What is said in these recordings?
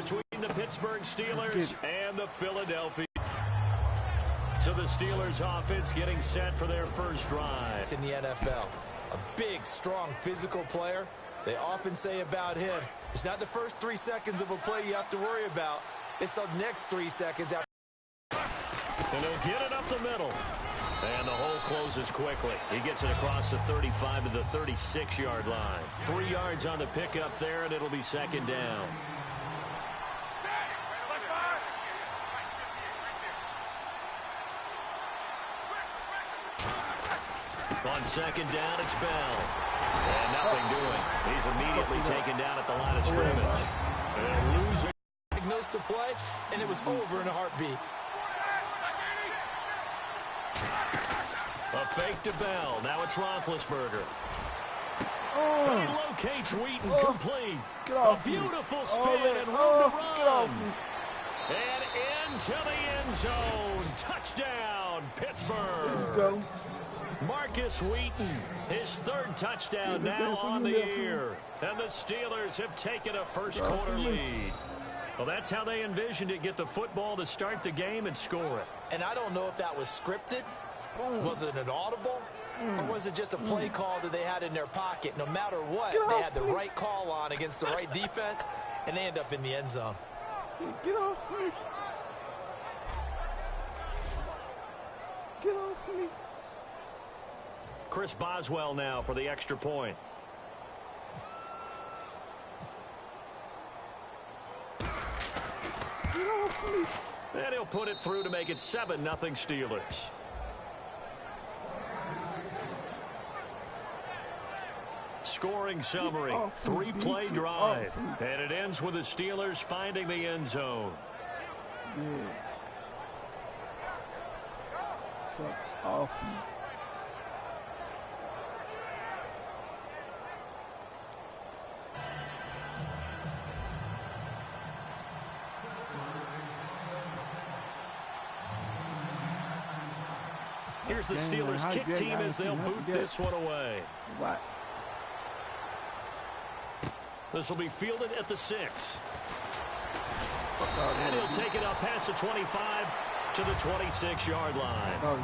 between the Pittsburgh Steelers and the Philadelphia. So the Steelers offense getting set for their first drive. It's in the NFL. A big, strong, physical player. They often say about him, it's not the first 3 seconds of a play you have to worry about. It's the next 3 seconds after. And he'll get it up the middle. And the hole closes quickly. He gets it across the 35 to the 36-yard line. 3 yards on the pickup there, and it'll be second down. On second down, it's Bell. And nothing doing. He's immediately taken down at the line of scrimmage. And losing. Diagnosed the play, and it was over in a heartbeat. A fake to Bell. Now it's Roethlisberger. He locates Wheaton complete. A beautiful spin and room to run. And into the end zone. Touchdown, Pittsburgh. There you go. Marcus Wheaton, his 3rd touchdown now on the year. And the Steelers have taken a first-quarter lead. Well, that's how they envisioned it, get the football to start the game and score it. And I don't know if that was scripted. Was it an audible? Or was it just a play call that they had in their pocket? No matter what, they had the right call on against the right defense, and they end up in the end zone. Get off me. Get off me. Chris Boswell now for the extra point. Get off me. And he'll put it through to make it 7-0 Steelers. Scoring summary, 3-play drive. And it ends with the Steelers finding the end zone. Off me. Here's the Steelers kick team as they'll boot this one away. What? This will be fielded at the 6. And he'll take it up past the 25 to the 26-yard line.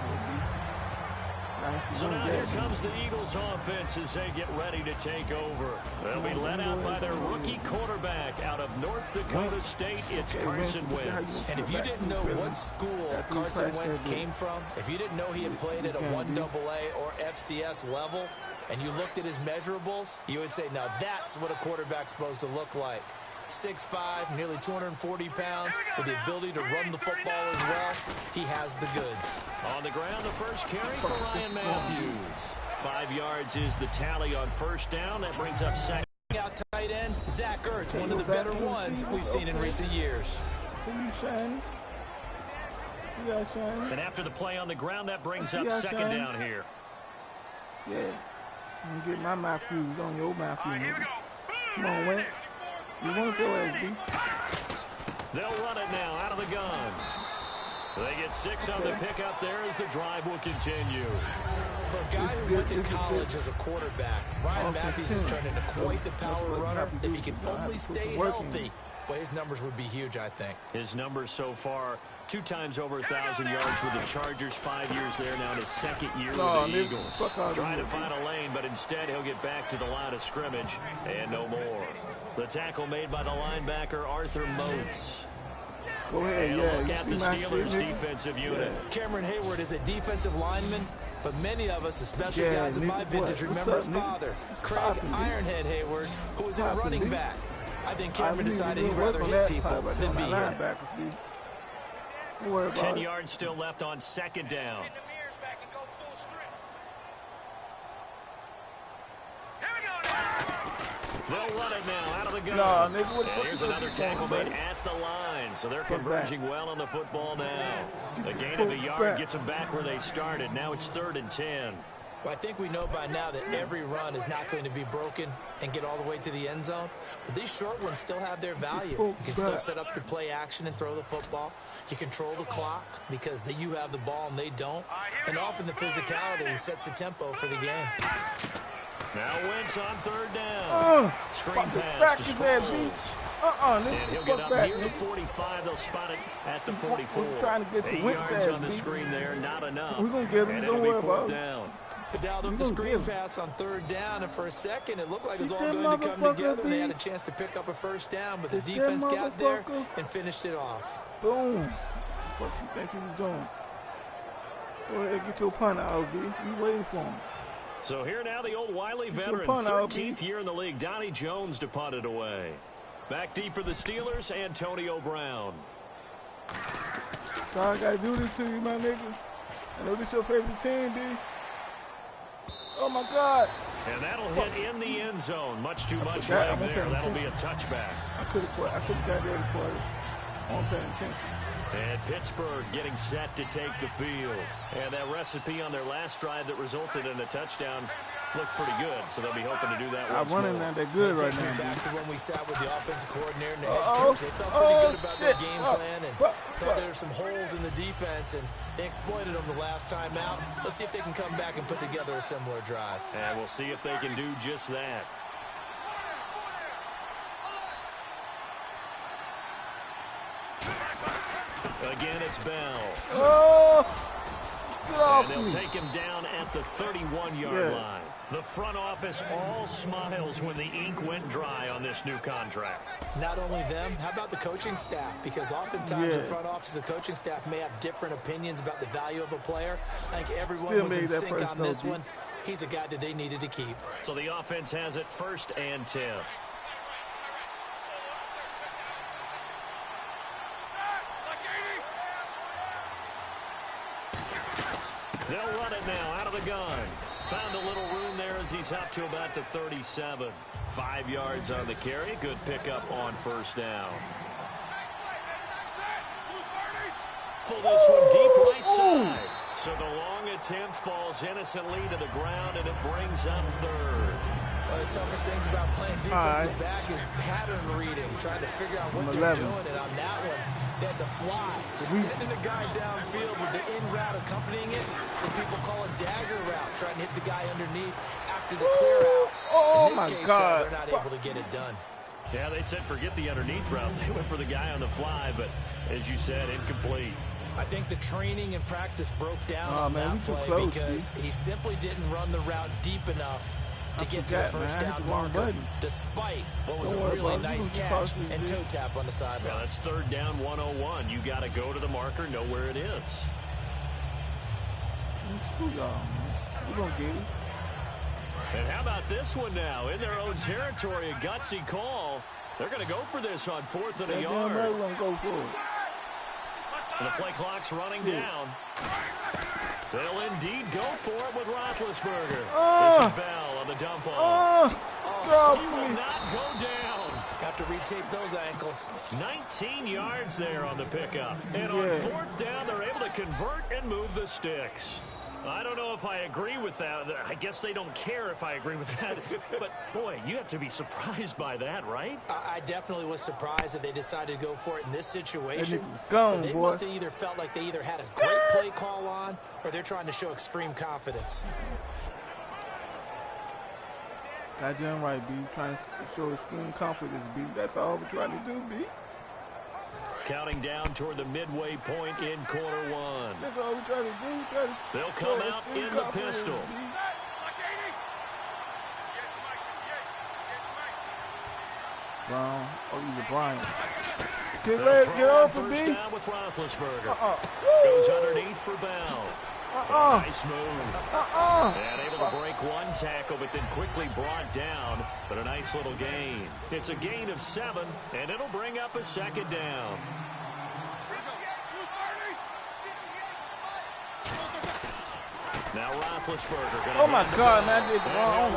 So now here comes the Eagles offense as they get ready to take over. They'll be led out by their rookie quarterback out of North Dakota State. It's Carson Wentz. And if you didn't know what school Carson Wentz came from, if you didn't know he had played at a 1AA or FCS level, and you looked at his measurables, you would say, now that's what a quarterback's supposed to look like. 6'5", nearly 240 pounds, with the ability to run the football as well. He has the goods. On the ground, the first carry for Ryan Matthews. 5 yards is the tally on first down. That brings up second. Out tight end, Zach Ertz, one of the better ones we've seen in recent years. See you, Shane. See that, Shane? And after the play on the ground, that brings up second down here. Yeah. I'm going to get my Matthews on your Matthews. Come on, Wentz. You want to go, SB? They'll run it now out of the gun. They get 6 on the pickup there as the drive will continue. For a guy who went to college as a quarterback, Ryan Matthews has turned into quite the power runner. If he can only stay healthy, well, his numbers would be huge, I think. His numbers so far, 2 times over 1,000 yards with the Chargers, 5 years there, now in his second year with the Eagles. Trying to find a lane, but instead he'll get back to the line of scrimmage and no more. The tackle made by the linebacker, Arthur Motes. Go ahead, Look at the Steelers' defensive unit. Cameron Hayward is a defensive lineman, but many of us, especially guys in my vintage, remember his father, Craig Ironhead Hayward, who was a running back. I think Cameron decided he'd rather hit people than be hit. 10 yards still left on second down. They'll run it now out of the gun. And here's another tackle made at the line. So they're converging well on the football now. A gain of a yard gets them back where they started. Now it's 3rd and 10. Well, I think we know by now that every run is not going to be broken and get all the way to the end zone. But these short ones still have their value. You can still set up the play action and throw the football. You control the clock because you have the ball and they don't. And often the physicality sets the tempo for the game. Now Wentz on 3rd down. Screen pass to Sproles. And he'll get up near the 45. They'll spot it at the 44. We're trying to get to 8 yards on the screen there, not enough. We're going to get him. Don't worry about it. Down with the screen pass on 3rd down, and for a second it looked like it was all going to come together, and they had a chance to pick up a 1st down, but the defense got there and finished it off. Boom. What you think he was doing? Go ahead, get your punt out, B. You waiting for him. So here now the old Wiley veteran, 13th year in the league, Donnie Jones, to punt it away. Back deep for the Steelers, Antonio Brown. So I got to do this to you, my nigga. I know this your favorite team, B. Oh, my God. And that'll hit in the end zone. Much too much leg there. That'll be a touchback. I could have got there before I wasn't paying attention. And Pittsburgh getting set to take the field. And that recipe on their last drive that resulted in a touchdown looked pretty good, so they'll be hoping to do that once more. I'm running that good right now. Back to when we sat with the offensive coordinator and the head coach. They felt pretty good about their game plan and thought there were some holes in the defense, and they exploited them the last time out. Let's see if they can come back and put together a similar drive. And we'll see if they can do just that. Again, it's Bell. And they'll take him down at the 31-yard line. The front office all smiles when the ink went dry on this new contract. Not only them, how about the coaching staff? Because oftentimes the front office and the coaching staff may have different opinions about the value of a player. I think everyone was in sync on this one. He's a guy that they needed to keep. So the offense has it 1st and 10. They'll run it now out of the gun. Found a little room there as he's up to about the 37. 5 yards on the carry. Good pickup on 1st down. For this one deep right side. So the long attempt falls innocently to the ground, and it brings up 3rd. One of the toughest things about playing defensive back is pattern reading, trying to figure out what they're doing. And on that one, they had to fly, just sending a guy downfield with the in route accompanying it. What people call a dagger route, trying to hit the guy underneath after the clear out. In this case, though, they're not able to get it done. Yeah, they said forget the underneath route. They went for the guy on the fly, but as you said, incomplete. I think the training and practice broke down on that play because he simply didn't run the route deep enough to get to the 1st down marker, despite what was a really nice catch and toe tap on the sideline. Yeah, that's 3rd down 101. You got to go to the marker, know where it is. We're going to get it. And how about this one now? In their own territory, a gutsy call. They're going to go for this on 4th and a yard. They're going to go for it. And the play clock's running down. They'll indeed go for it with Roethlisberger. This is Bell on the dump off. He will not go down. Have to retape those ankles. 19 yards there on the pickup. And on 4th down, they're able to convert and move the sticks. I don't know if I agree with that. I guess they don't care if I agree with that. But, boy, you have to be surprised by that, right? I definitely was surprised that they decided to go for it in this situation. They must have either felt like they either had a great play call on or they're trying to show extreme confidence. Goddamn right, B. Trying to show extreme confidence, B. That's all we're trying to do, B. Counting down toward the midway point in quarter 1. That's all we're trying to do. They'll come out in the pistol. Brown. Oh, he's a Bryant. Get off of me. First down with Roethlisberger. Goes underneath for Bell. Nice move. And able to break one tackle, but then quickly brought down. But a nice little gain. It's a gain of 7, and it'll bring up a 2nd down. Now Roethlisberger. Oh my God, man, I did wrong.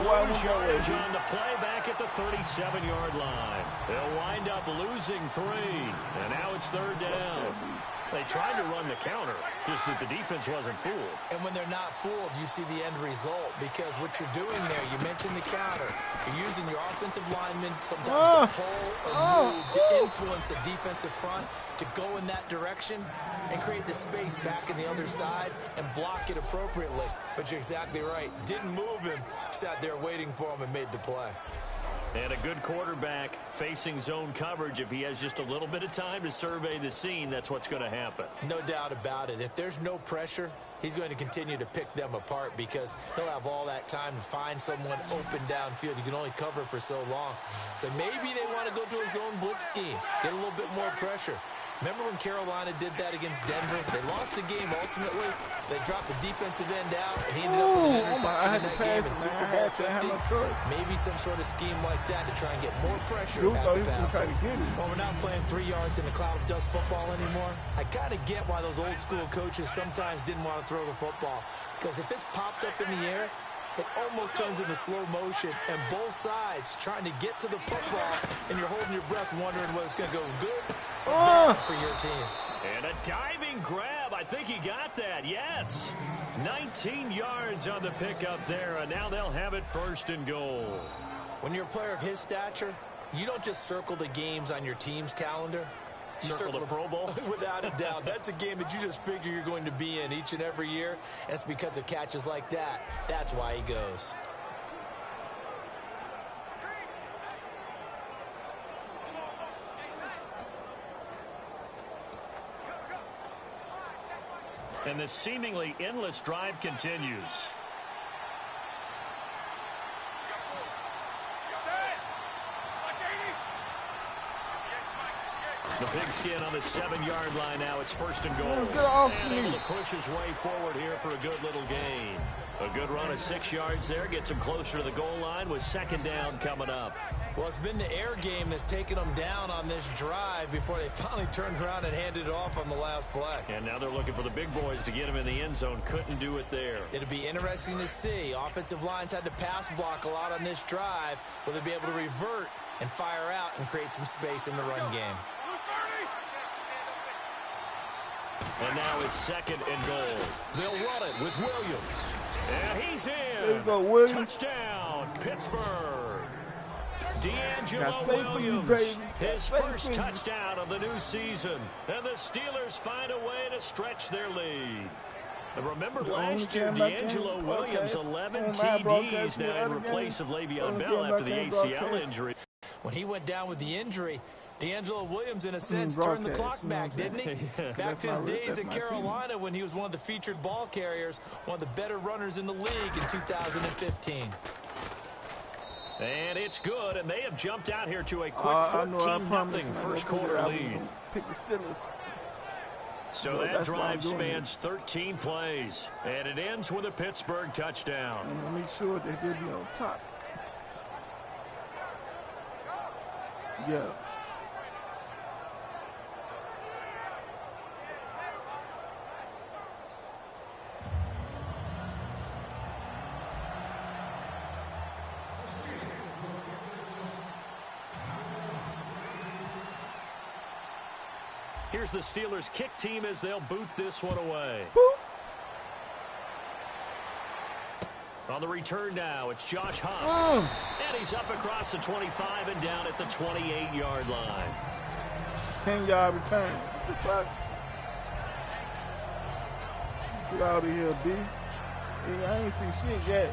Yardage on the play back at the 37-yard line. They'll wind up losing 3, and now it's 3rd down. They tried to run the counter, just that the defense wasn't fooled. And when they're not fooled, you see the end result, because what you're doing there, you mentioned the counter. You're using your offensive linemen sometimes to pull or move to influence the defensive front to go in that direction and create the space back in the other side and block it appropriately. But you're exactly right. Didn't move him. Sat there waiting for him and made the play. And a good quarterback facing zone coverage, if he has just a little bit of time to survey the scene, that's what's going to happen. No doubt about it. If there's no pressure, he's going to continue to pick them apart because he'll have all that time to find someone open downfield. You can only cover for so long. So maybe they want to go to a zone blitz scheme, get a little bit more pressure. Remember when Carolina did that against Denver? They lost the game ultimately. They dropped the defensive end out, and he ended up with an interception in that game in Super Bowl 50. Maybe some sort of scheme like that to try and get more pressure at the passer. Well, we're not playing 3 yards in a cloud of dust football anymore. I kind of get why those old school coaches sometimes didn't want to throw the football. Because if it's popped up in the air, it almost turns into slow motion, and both sides trying to get to the football, and you're holding your breath wondering whether it's going to go good or bad for your team. And a diving grab. I think he got that, yes. 19 yards on the pickup there, and now they'll have it 1st and goal. When you're a player of his stature, you don't just circle the games on your team's calendar. You circle the Pro Bowl? Without a doubt. That's a game that you just figure you're going to be in each and every year. And it's because of catches like that. That's why he goes. And the seemingly endless drive continues. The pigskin on the 7-yard line now. It's 1st and goal. And able to push his way forward here for a good little gain. A good run of 6 yards there. Gets him closer to the goal line with 2nd down coming up. Well, it's been the air game that's taken them down on this drive before they finally turned around and handed it off on the last play. And now they're looking for the big boys to get him in the end zone. Couldn't do it there. It'll be interesting to see. Offensive lines had to pass block a lot on this drive. Will they be able to revert and fire out and create some space in the run game? And now it's 2nd and goal. They'll run it with Williams. And he's in. There you go, Williams. Touchdown, Pittsburgh. D'Angelo Williams, his first touchdown of the new season. And the Steelers find a way to stretch their lead. And remember last year, D'Angelo Williams, 11 TDs now in place of Le'Veon Bell after the ACL injury. When he went down with the injury, D'Angelo Williams, in a sense, turned the clock back, didn't he? Back to his days at Carolina when he was one of the featured ball carriers, one of the better runners in the league in 2015. And it's good, and they have jumped out here to a quick 14-0 first quarter lead. Pick the Steelers. So that drive spans 13 plays, and it ends with a Pittsburgh touchdown. And make sure that they'll be on top. Yeah. Here's the Steelers kick team as they'll boot this one away. Boop. On the return now, it's Josh Hunt. And he's up across the 25 and down at the 28-yard line. 10-yard return. Get out of here, B. Hey, I ain't seen shit yet.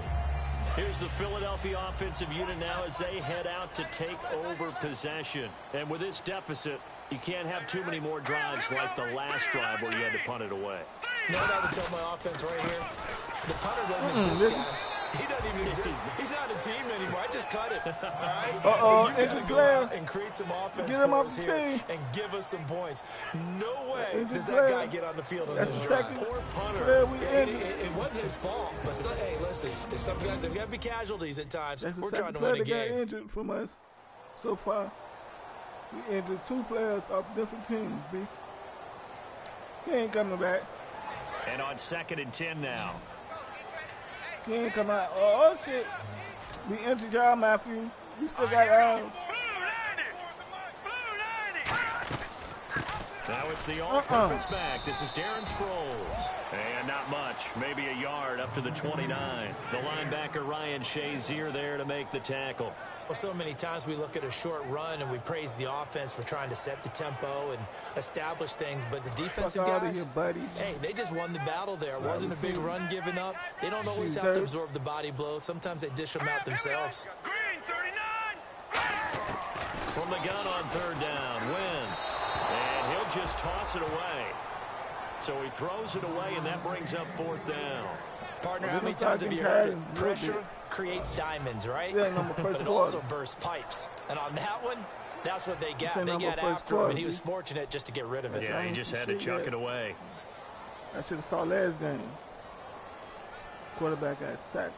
Here's the Philadelphia offensive unit now as they head out to take over possession. And with this deficit, you can't have too many more drives like the last drive where you had to punt it away. You know what I would tell my offense right here? The punter doesn't exist, guys. He doesn't even exist. He's not a team anymore. I just cut it. All right? So you got to go out and create some offense for us here and give us some points. No way does that guy get on the field on this drive. Poor punter. It wasn't his fault. But, hey, listen, there's got to be casualties at times. We're trying to win a game. Got injured from us so far. We injured 2 players off different teams, B. He ain't coming back. And on 2nd and 10 now. He ain't coming out. Oh, shit. We injured y'all, Matthew. We still got Now it's the all-purpose back. This is Darren Sproles. And not much. Maybe a yard up to the 29. The linebacker Ryan Shazier there to make the tackle. Well, so many times we look at a short run and we praise the offense for trying to set the tempo and establish things, but the defensive guys, hey, they just won the battle there. It wasn't a big run given up. They don't always have to absorb the body blows. Sometimes they dish them out themselves. the gun on third down. Wentz. And he'll just toss it away. So he throws it away, and that brings up fourth down. Partner, how many times have you heard it? Pressure creates diamonds, right? But it also bursts pipes. And on that one, that's what they got. They got after him, and he was fortunate just to get rid of it. Yeah, he just had to chuck it away. I should have saw last game. Quarterback got sacked.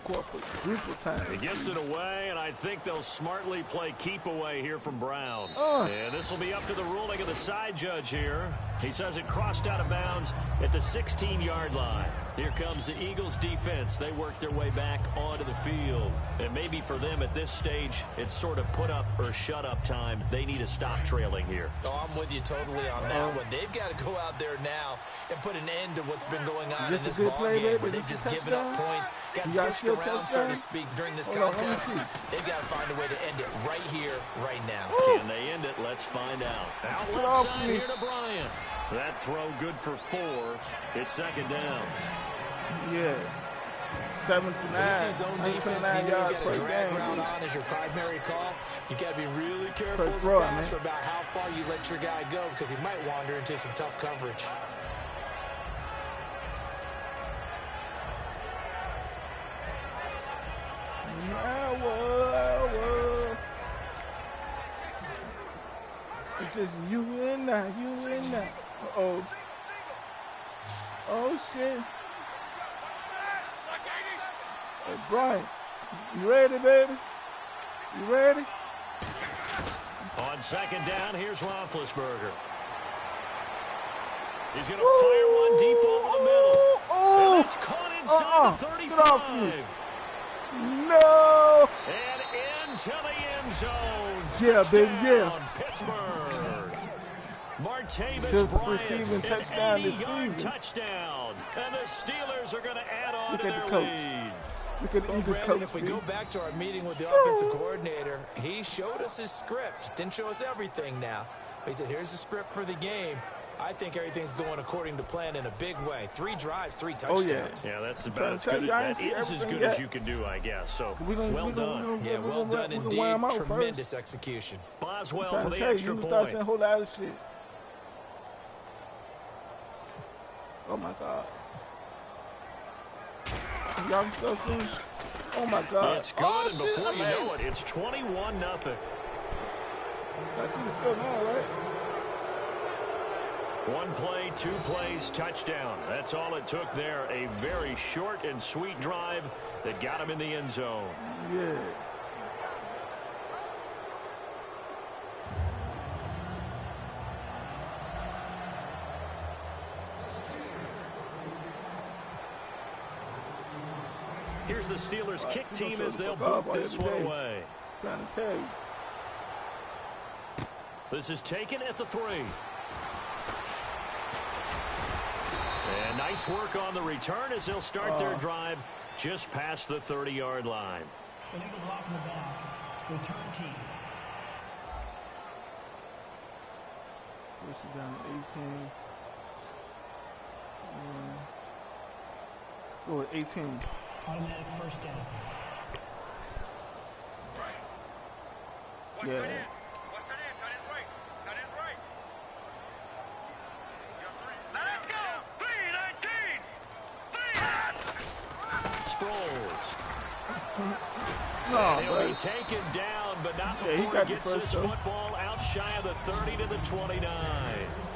Quadruple time. He gets it away, and I think they'll smartly play keep away here from Brown. And this will be up to the ruling of the side judge here. He says it crossed out of bounds at the 16-yard line. Here comes the Eagles defense. They work their way back onto the field. And maybe for them at this stage, it's sort of put up or shut up time. They need to stop trailing here. Oh, I'm with you totally on that one. They've got to go out there now and put an end to what's been going on in this ball game where they've just given up points, got pushed around, so to speak, during this contest. They've got to find a way to end it right here, right now. Can they end it? Let's find out. Out left side here to Bryant. That throw good for 4. It's second down. Yeah. 7 to 9. This is zone defense. You got to drag route on as your primary call. You got to be really careful as a passer about how far you let your guy go because he might wander into some tough coverage. It's just you and that, you and that. Uh-oh. Oh, shit. Hey, Brian, you ready, baby? You ready? On second down, here's Roethlisberger. He's going to fire one deep over the middle. And that's caught inside the 35. Get off me. No. And into the end zone. Yeah, baby, yeah. Pittsburgh. Martavis Bryant, an 80-yard touchdown. And the Steelers are going to add on to their lead. Look at the Eagles coach. If we go back to our meeting with the offensive coordinator, he showed us his script. Didn't show us everything now. He said, here's the script for the game. I think everything's going according to plan in a big way. 3 drives, 3 touchdowns. Oh, yeah. Yeah, that's about as good. That is as good as you can do, I guess. So, well done. Yeah, well done indeed. Tremendous execution. Boswell for the extra point. Start saying a whole lot of shit. Oh, my God. Y'all still see? Oh, my God. It's good, and before you know it, it's 21-0. I see the score now, right? 1 play, 2 plays, touchdown. That's all it took there. A very short and sweet drive that got him in the end zone. Yeah. Here's the Steelers kick team as they'll boot this one away. Trying to tell you. This is taken at the 3. And nice work on the return as they'll start their drive just past the 30-yard line. Illegal block in the back. Return team. This is down to 18. Go with 18. Automatic first down. Yeah. He'll be taken down, but not before he gets this football out shy of the 30 to the 29.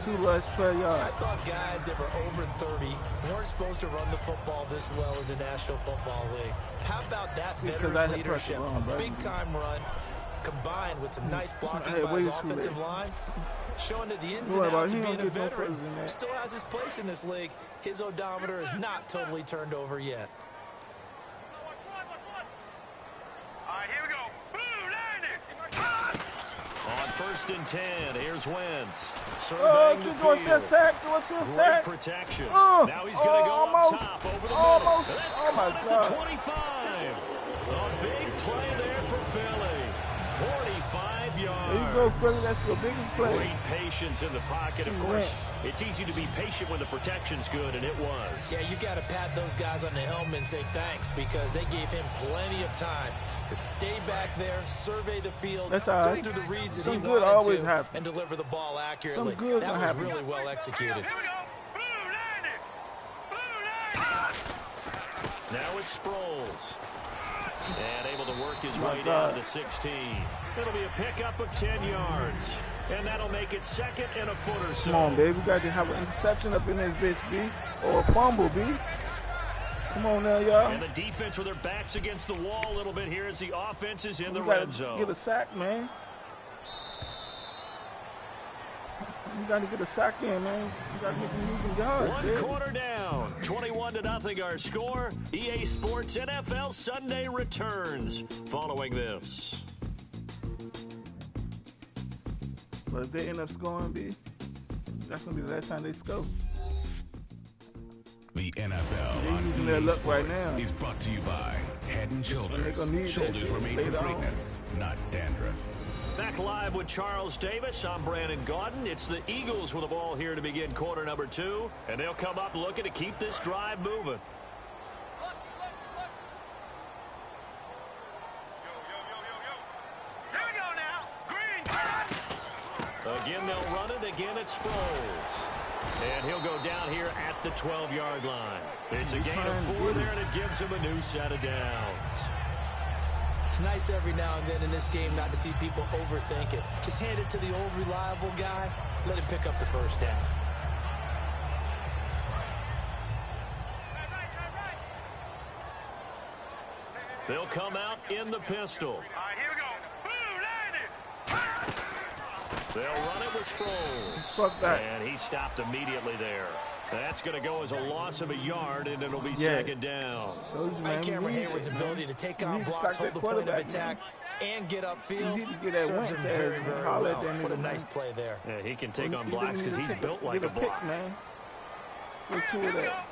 2 rush per yard. I thought guys that were over 30 weren't supposed to run the football this well in the National Football League. How about that veteran leadership? A big-time run combined with some nice blocking by his offensive line, showing that the ins and outs of being a veteran still has his place in this league. His odometer is not totally turned over yet. On 1st and 10, here's Wentz. Surveying the field. Great protection. Now he's going to go up top over the middle. That's caught at the 25. A big play there for Philly. 45 yards. go, Philly. That's your biggest play. Great patience in the pocket. Of course, it's easy to be patient when the protection's good, and it was. Yeah, you got to pat those guys on the helmet and say thanks because they gave him plenty of time to stay back there, survey the field, that's all right. go through the reads that Some he good wanted always to, happen. and deliver the ball accurately. Some good that was happen. really well executed. Now it's Sproles. And able to work his way down to 16. It'll be a pickup of 10 yards. And that'll make it second and a foot or so. Come on, baby. We got to have an interception up in this bitch, B. Or a fumble, B. Come on now, y'all. And the defense with their backs against the wall a little bit here as the offense is in the red zone. Get a sack, man. You got to get a sack in, man. You got to get them moving yards. One quarter down. 21-0 our score. EA Sports NFL Sunday returns following this. But if they end up scoring, B, that's going to be the last time they score. The NFL on EA Sports is brought to you by Head & Shoulders. Shoulders were made for greatness, not dandruff. Back live with Charles Davis. I'm Brandon Gaudin. It's the Eagles with the ball here to begin quarter number 2. And they'll come up looking to keep this drive moving. Again, they'll run it. Again, it's Sproles. And he'll go down here at the 12-yard line. It's a gain of 4 there, and it gives him a new set of downs. It's nice every now and then in this game not to see people overthink it. Just hand it to the old reliable guy. Let him pick up the first down. They'll come out in the pistol. All right, here we go. They'll run it with Sproles. Fuck that. And he stopped immediately there. That's going to go as a loss of a yard, and it'll be second down. Mike Cameron Hayward's ability to take on blocks, hold the point of attack, and get upfield serves him very, very well. What a nice play there. Yeah, he can take on blocks because he's built like a block. Pick, man. Get two of that.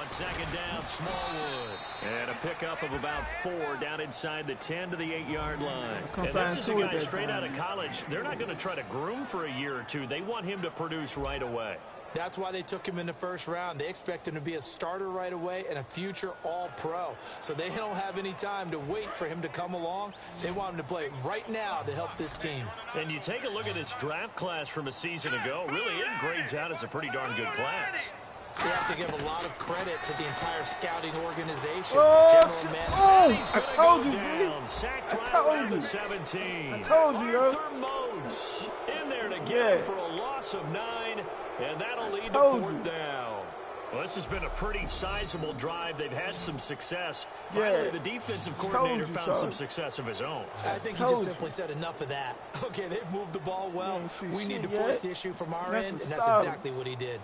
Second down, Smallwood. And a pickup of about 4 down inside the 10 to the 8-yard line. And this is a guy straight out of college. They're not going to try to groom for a year or two. They want him to produce right away. That's why they took him in the first round. They expect him to be a starter right away and a future all-pro. So they don't have any time to wait for him to come along. They want him to play right now to help this team. And you take a look at this draft class from a season ago. Really, it grades out as a pretty darn good class. So you have to give a lot of credit to the entire scouting organization. General manager. I told you, down. Sacked right around the 17. I told you, yo. Arthur Modes in there to get him for a loss of 9, and that'll lead to 4th down. Well, this has been a pretty sizable drive. They've had some success. Finally, the defensive coordinator found some success of his own. I think he just simply said enough of that. Okay, they've moved the ball well. We need to force the issue from our end, and that's exactly what he did.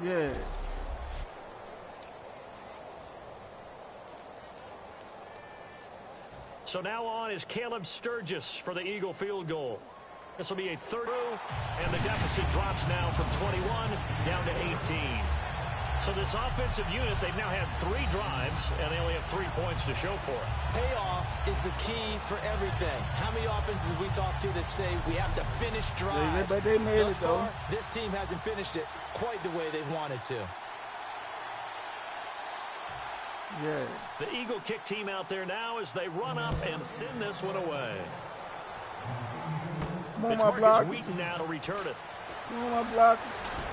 Yeah. So now on is Caleb Sturgis for the Eagle field goal. This will be a 3rd, and the deficit drops now from 21 down to 18. So this offensive unit, they've now had 3 drives, and they only have 3 points to show for it. Payoff is the key for everything. How many offenses have we talked to that say we have to finish drives? But they made it, though. This team hasn't finished it quite the way they wanted to. Yeah. The Eagle kick team out there now as they run up and send this one away. Come on, it's my block. Wheaton now to return it. Come on, my block.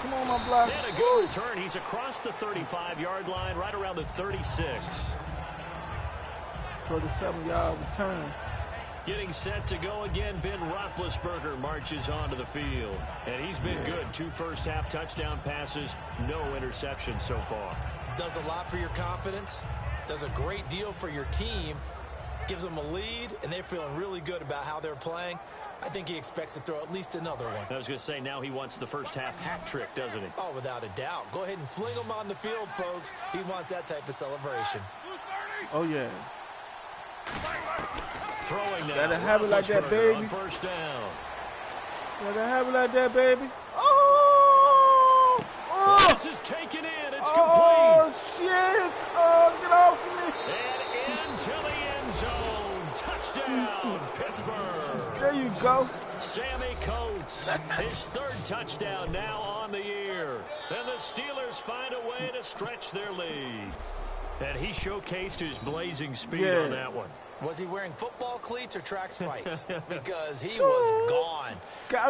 Come on, my block. And a good return. He's across the 35-yard line, right around the 36. 37-yard return. Getting set to go again, Ben Roethlisberger marches onto the field. And he's been good. 2 first-half touchdown passes, no interceptions so far. Does a lot for your confidence. Does a great deal for your team. Gives them a lead, and they're feeling really good about how they're playing. I think he expects to throw at least another one. I was going to say, now he wants the first-half hat trick, doesn't he? Oh, without a doubt. Go ahead and fling him on the field, folks. He wants that type of celebration. Oh, yeah. Throwing now. Gotta have it like that, baby. On 1st down. Gotta have it like that, baby. Oh! This is taken in it's complete. Oh, shit. Oh, get off me. And into the end zone. Touchdown, Pittsburgh. There you go. Sammy Coates, his third touchdown now on the year. And the Steelers find a way to stretch their lead. And he showcased his blazing speed on that one. Was he wearing football cleats or track spikes? Because he was gone.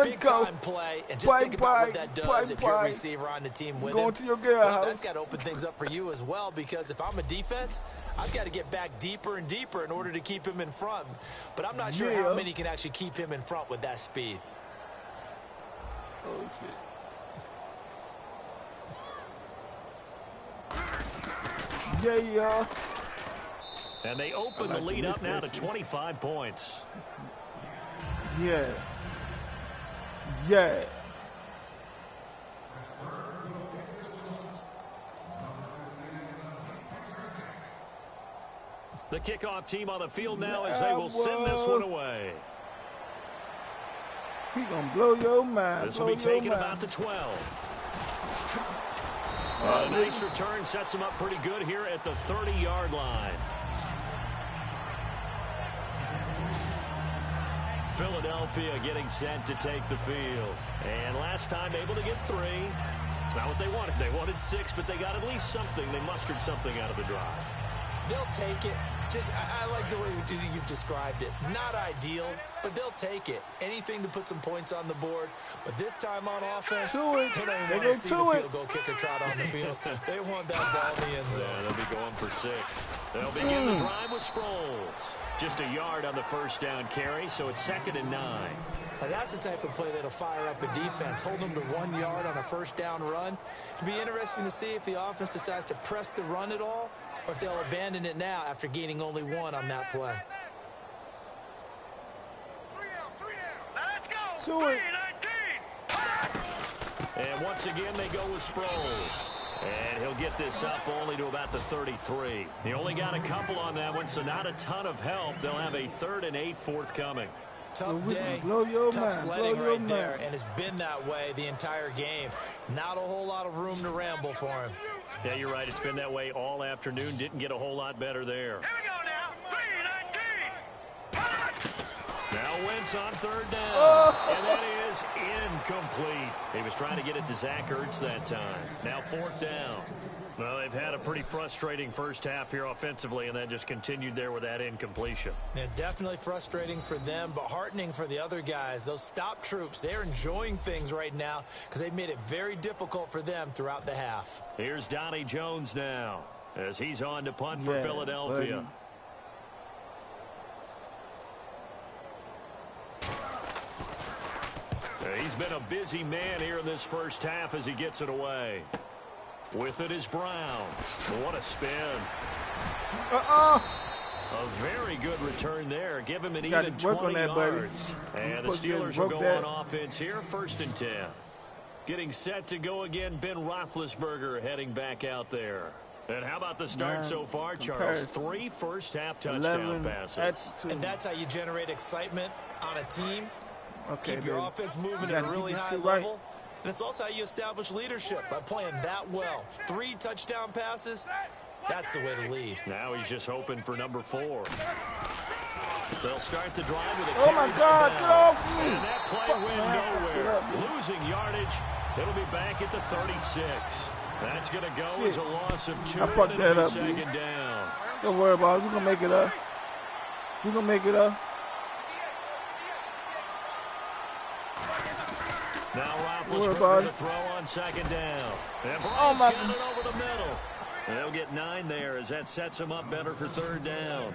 Big time play. And just think about what that does if you're a receiver on the team with him. To your house. That's got to open things up for you as well, because if I'm a defense, I've got to get back deeper and deeper in order to keep him in front. But I'm not sure how many can actually keep him in front with that speed. Oh, shit. Yeah. And they open the lead up now to 25 points. Yeah. Yeah. The kickoff team on the field now as they will send this one away. He gonna blow your mind. This will be taken about the 12. A nice return sets him up pretty good here at the 30-yard line. Philadelphia getting set to take the field. And last time able to get 3. It's not what they wanted. They wanted 6, but they got at least something. They mustered something out of the drive. They'll take it. I like the way you've described it. Not ideal, but they'll take it. Anything to put some points on the board. But this time on offense, they don't even want to see the field goal kicker trot on the field. They want that ball in the end zone. Yeah, they'll be going for 6. They'll begin the drive with Sproles. Just a yard on the first down carry, so it's 2nd and 9. Now that's the type of play that'll fire up a defense. Hold them to 1 yard on a first down run. It'll be interesting to see if the offense decides to press the run at all, or if they'll abandon it now after gaining only 1 on that play. Let's go. And once again, they go with Sproles. And he'll get this up only to about the 33. He only got a couple on that one, so not a ton of help. They'll have a 3rd and 8 forthcoming. Tough day, tough sledding right there, and it's been that way the entire game. Not a whole lot of room to ramble for him. Yeah, you're right. It's been that way all afternoon. Didn't get a whole lot better there. Here we go now. 3-19. Now Wentz on 3rd down. And that is incomplete. He was trying to get it to Zach Ertz that time. Now 4th down. Well, they've had a pretty frustrating first half here offensively, and then just continued there with that incompletion. Yeah, definitely frustrating for them, but heartening for the other guys. Those stop troops, they're enjoying things right now because they've made it very difficult for them throughout the half. Here's Donnie Jones now as he's on to punt for Philadelphia. He's been a busy man here in this first half as he gets it away. With it is Brown. What a spin. A very good return there. Give him an even 20 yards. And the Steelers will go on offense here, 1st and 10. Getting set to go again, Ben Roethlisberger heading back out there. And how about the start so far, Charles? 3 first-half touchdown passes. And that's how you generate excitement on a team. Keep your offense moving at a really high level. And it's also how you establish leadership, by playing that well. 3 touchdown passes, that's the way to lead. Now he's just hoping for number 4. They'll start the drive with a oh my God, get off me. And that play went nowhere. Losing yardage. It'll be back at the 36. That's going to go as a loss of 2 and it'll be 2nd down. Don't worry about it. We're going to make it up. We're going to make it up. Now Roethlisberger to throw on 2nd down. And Bryant's got it over the middle. They'll get 9 there as that sets him up better for 3rd down.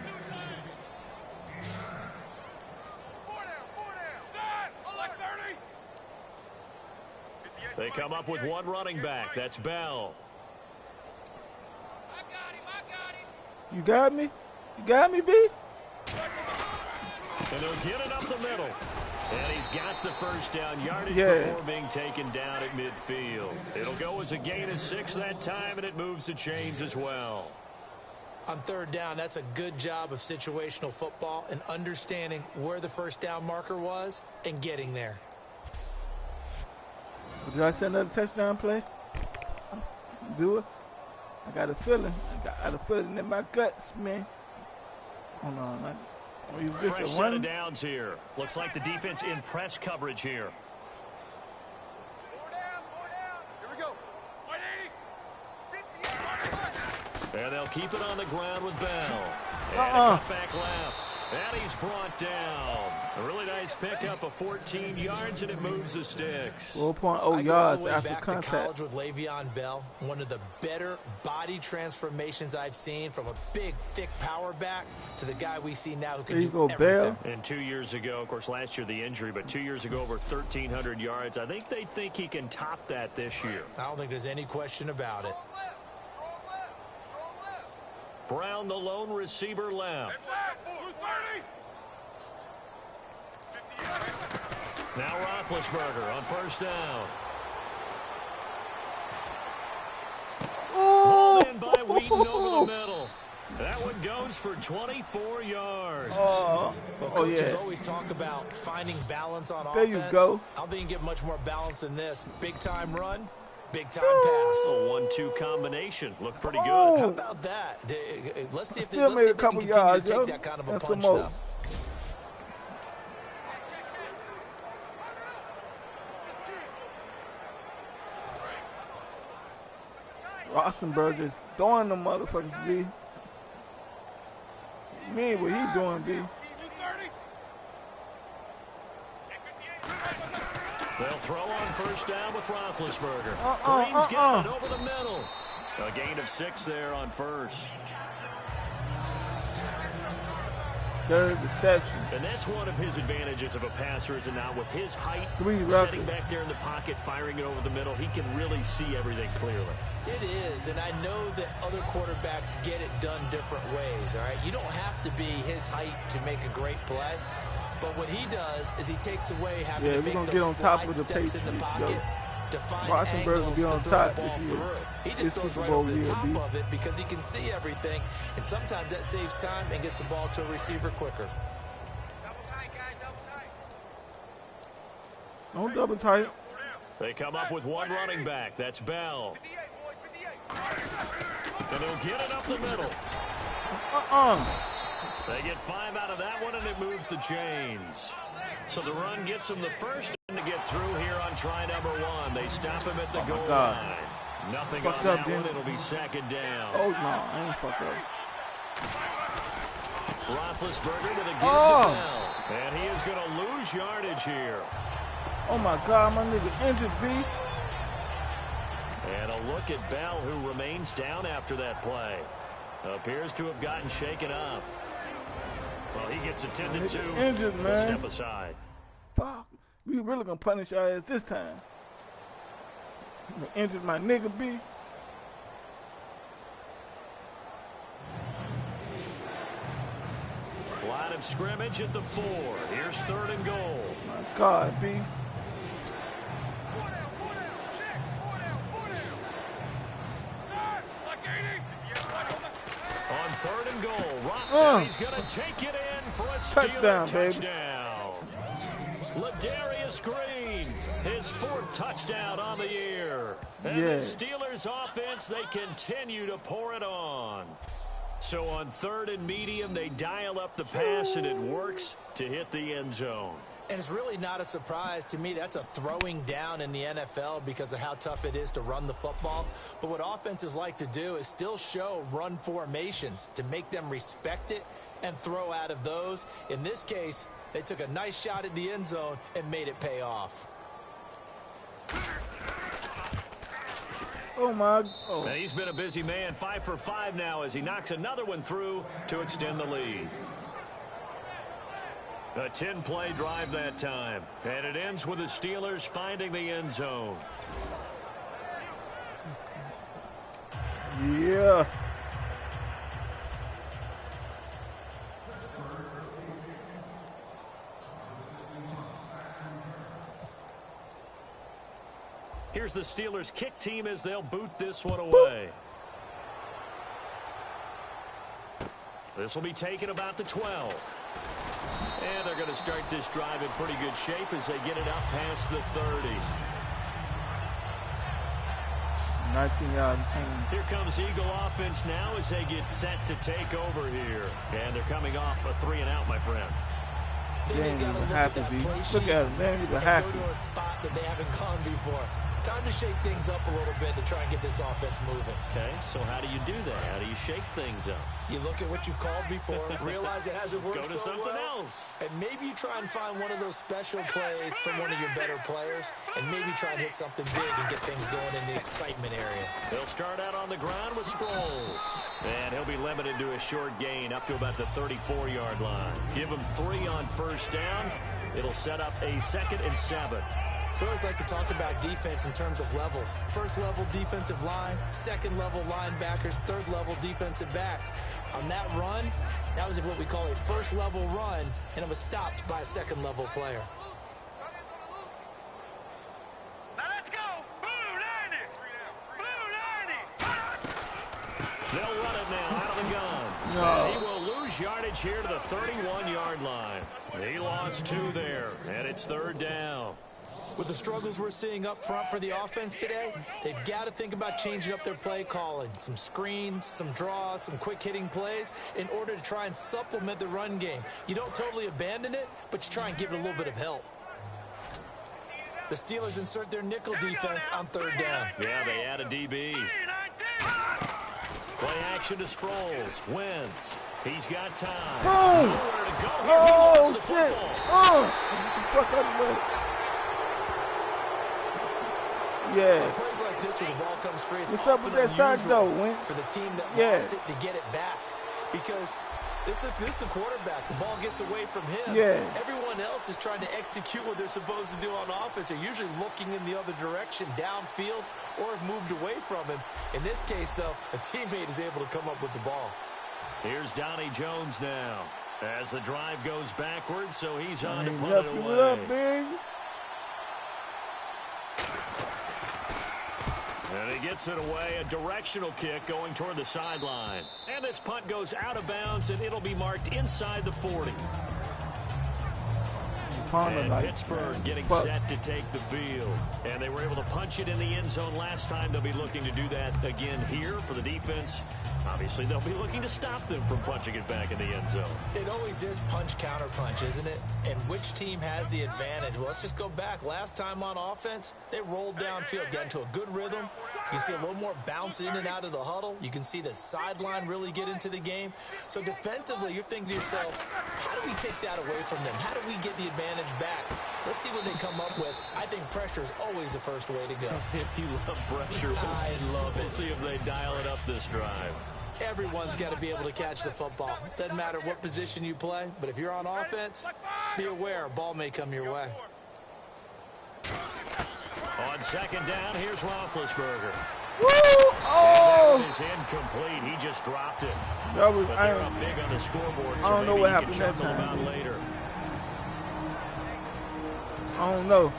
They come up with 1 running back. That's Bell. I got him. You got me? You got me, B? And he'll get it up the middle. And he's got the first down yardage before being taken down at midfield. It'll go as a gain of 6 that time, and it moves the chains as well. On 3rd down, that's a good job of situational football and understanding where the first down marker was and getting there. Did I send another touchdown play? Do it. I got a feeling. I got a feeling in my guts, man. Hold on. Fresh set of downs here. Looks like the defense in press coverage here. Here we go. And they'll keep it on the ground with Bell. And a cutback left. And he's brought down. A really nice pickup of 14 yards, and it moves the sticks. 4.0 yards after back contact. to college with Le'Veon Bell. One of the better body transformations I've seen, from a big, thick power back to the guy we see now who can do everything. Bell. And 2 years ago, of course, last year the injury, but 2 years ago over 1,300 yards. I think they think he can top that this year. I don't think there's any question about it. Brown, the lone receiver, left. Now Roethlisberger on first down. Pulled in by Wheaton over the middle. That one goes for 24 yards. Well, coaches always talk about finding balance on offense. There you go. I don't think you can get much more balance than this. Big time run, big time pass. A 1-2 combination. Looked pretty good. How about that? Let's see if they, made a couple can continue yards, to take that kind of a punch, though. Roethlisberger's throwing the motherfuckers, B. Man, what he doing, B? They'll throw on first down with Roethlisberger. Green's getting it over the middle. A gain of 6 there on first. Third reception. And that's one of his advantages of a passer, is it not? With his height, sitting back there in the pocket, firing it over the middle, he can really see everything clearly. It is, and I know that other quarterbacks get it done different ways, all right? You don't have to be his height to make a great play, but what he does is he takes away having to make those slide steps in the pocket to find angles to throw the ball through. He just goes right over the top of it because he can see everything, and sometimes that saves time and gets the ball to a receiver quicker. Double tight, guys, double tight. Don't double tight. They come up with one running back. That's Bell. 58, boys, 58. And he'll get it up the middle. They get 5 out of that one, and it moves the chains. So the run gets them the first to get through here on try number 1. They stop him at the goal line. Nothing on that one. It'll be second down. Oh, no. I ain't fucked up. Roethlisberger with a give to Bell. And he is going to lose yardage here. Oh, my God. My nigga injured, B. And a look at Bell, who remains down after that play. Appears to have gotten shaken up. Well, he gets attended to. Injured, man. Step aside. Fuck. We really gonna punish our ass this time. Injured my nigga, B. Line of scrimmage at the 4. Here's 3rd and goal. My God, B. On 3rd and goal, he's going to take it in for a Steeler touchdown. Ladarius Green, his 4th touchdown on the year. And the Steelers offense, they continue to pour it on. So on 3rd and medium, they dial up the pass, and it works to hit the end zone. And it's really not a surprise to me. That's a throwing down in the NFL because of how tough it is to run the football. But what offenses like to do is still show run formations to make them respect it and throw out of those. In this case, they took a nice shot at the end zone and made it pay off. Oh, my. Oh. He's been a busy man. 5 for 5 now as he knocks another one through to extend the lead. A 10-play drive that time. And it ends with the Steelers finding the end zone. Yeah. Here's the Steelers kick team as they'll boot this one away. This will be taken about the 12. And they're going to start this drive in pretty good shape as they get it up past the 30. 19 yards. Here comes Eagle offense now as they get set to take over here. And they're coming off a 3-and-out, my friend. They ain't even happy, B. Look at them. They ain't even happy. Go to a spot that they haven't gone before. Time to shake things up a little bit to try and get this offense moving. Okay, so how do you do that? How do you shake things up? You look at what you've called before, realize it hasn't worked so well. Go to something else. And maybe you try and find one of those special plays from one of your better players, and maybe try and hit something big and get things going in the excitement area. They'll start out on the ground with Sproles. And he'll be limited to a short gain up to about the 34-yard line. Give him 3 on first down. It'll set up a 2nd and 7. We always like to talk about defense in terms of levels. First level defensive line, second level linebackers, third level defensive backs. On that run, that was what we call a first level run, and it was stopped by a second level player. Now let's go. Blue 90. Blue 90. They'll run it now out of the gun. No. He will lose yardage here to the 31-yard line. He lost 2 there, and it's 3rd down. With the struggles we're seeing up front for the offense today, they've got to think about changing up their play calling. Some screens, some draws, some quick-hitting plays in order to try and supplement the run game. You don't totally abandon it, but you try and give it a little bit of help. The Steelers insert their nickel defense on 3rd down. Yeah, they add a DB. Play action to Sproles. Wentz. He's got time. Nowhere to go here. He lost the football. Fuck out of the way. Yeah. Plays like this where the ball comes free, it's what's up with that side though, Wentz? For the team that lost it to get it back. Because this is the quarterback. The ball gets away from him. Yeah. Everyone else is trying to execute what they're supposed to do on offense. They're usually looking in the other direction, downfield, or have moved away from him. In this case, though, a teammate is able to come up with the ball. Here's Donnie Jones now. As the drive goes backwards, so he's on to punt it away. Up, big. And he gets it away, a directional kick going toward the sideline. And this punt goes out of bounds, and it'll be marked inside the 40. And Pittsburgh getting set to take the field. And they were able to punch it in the end zone last time. They'll be looking to do that again here for the defense. Obviously, they'll be looking to stop them from punching it back in the end zone. It always is punch-counter-punch, isn't it? And which team has the advantage? Well, let's just go back. Last time on offense, they rolled downfield, got into a good rhythm. You can see a little more bounce in and out of the huddle. You can see the sideline really get into the game. So defensively, you're thinking to yourself, how do we take that away from them? How do we get the advantage back? Let's see what they come up with. I think pressure is always the first way to go. If you love pressure, I love it. We'll see if they dial it up this drive. Everyone's got to be able to catch the football. Doesn't matter what position you play, but if you're on offense, be aware a ball may come your way. On 2nd down, here's Roethlisberger. Woo! Oh! Is incomplete. He just dropped it. That was, but they're up big on the scoreboard, so I don't know what happened that time. time. Later. I don't know.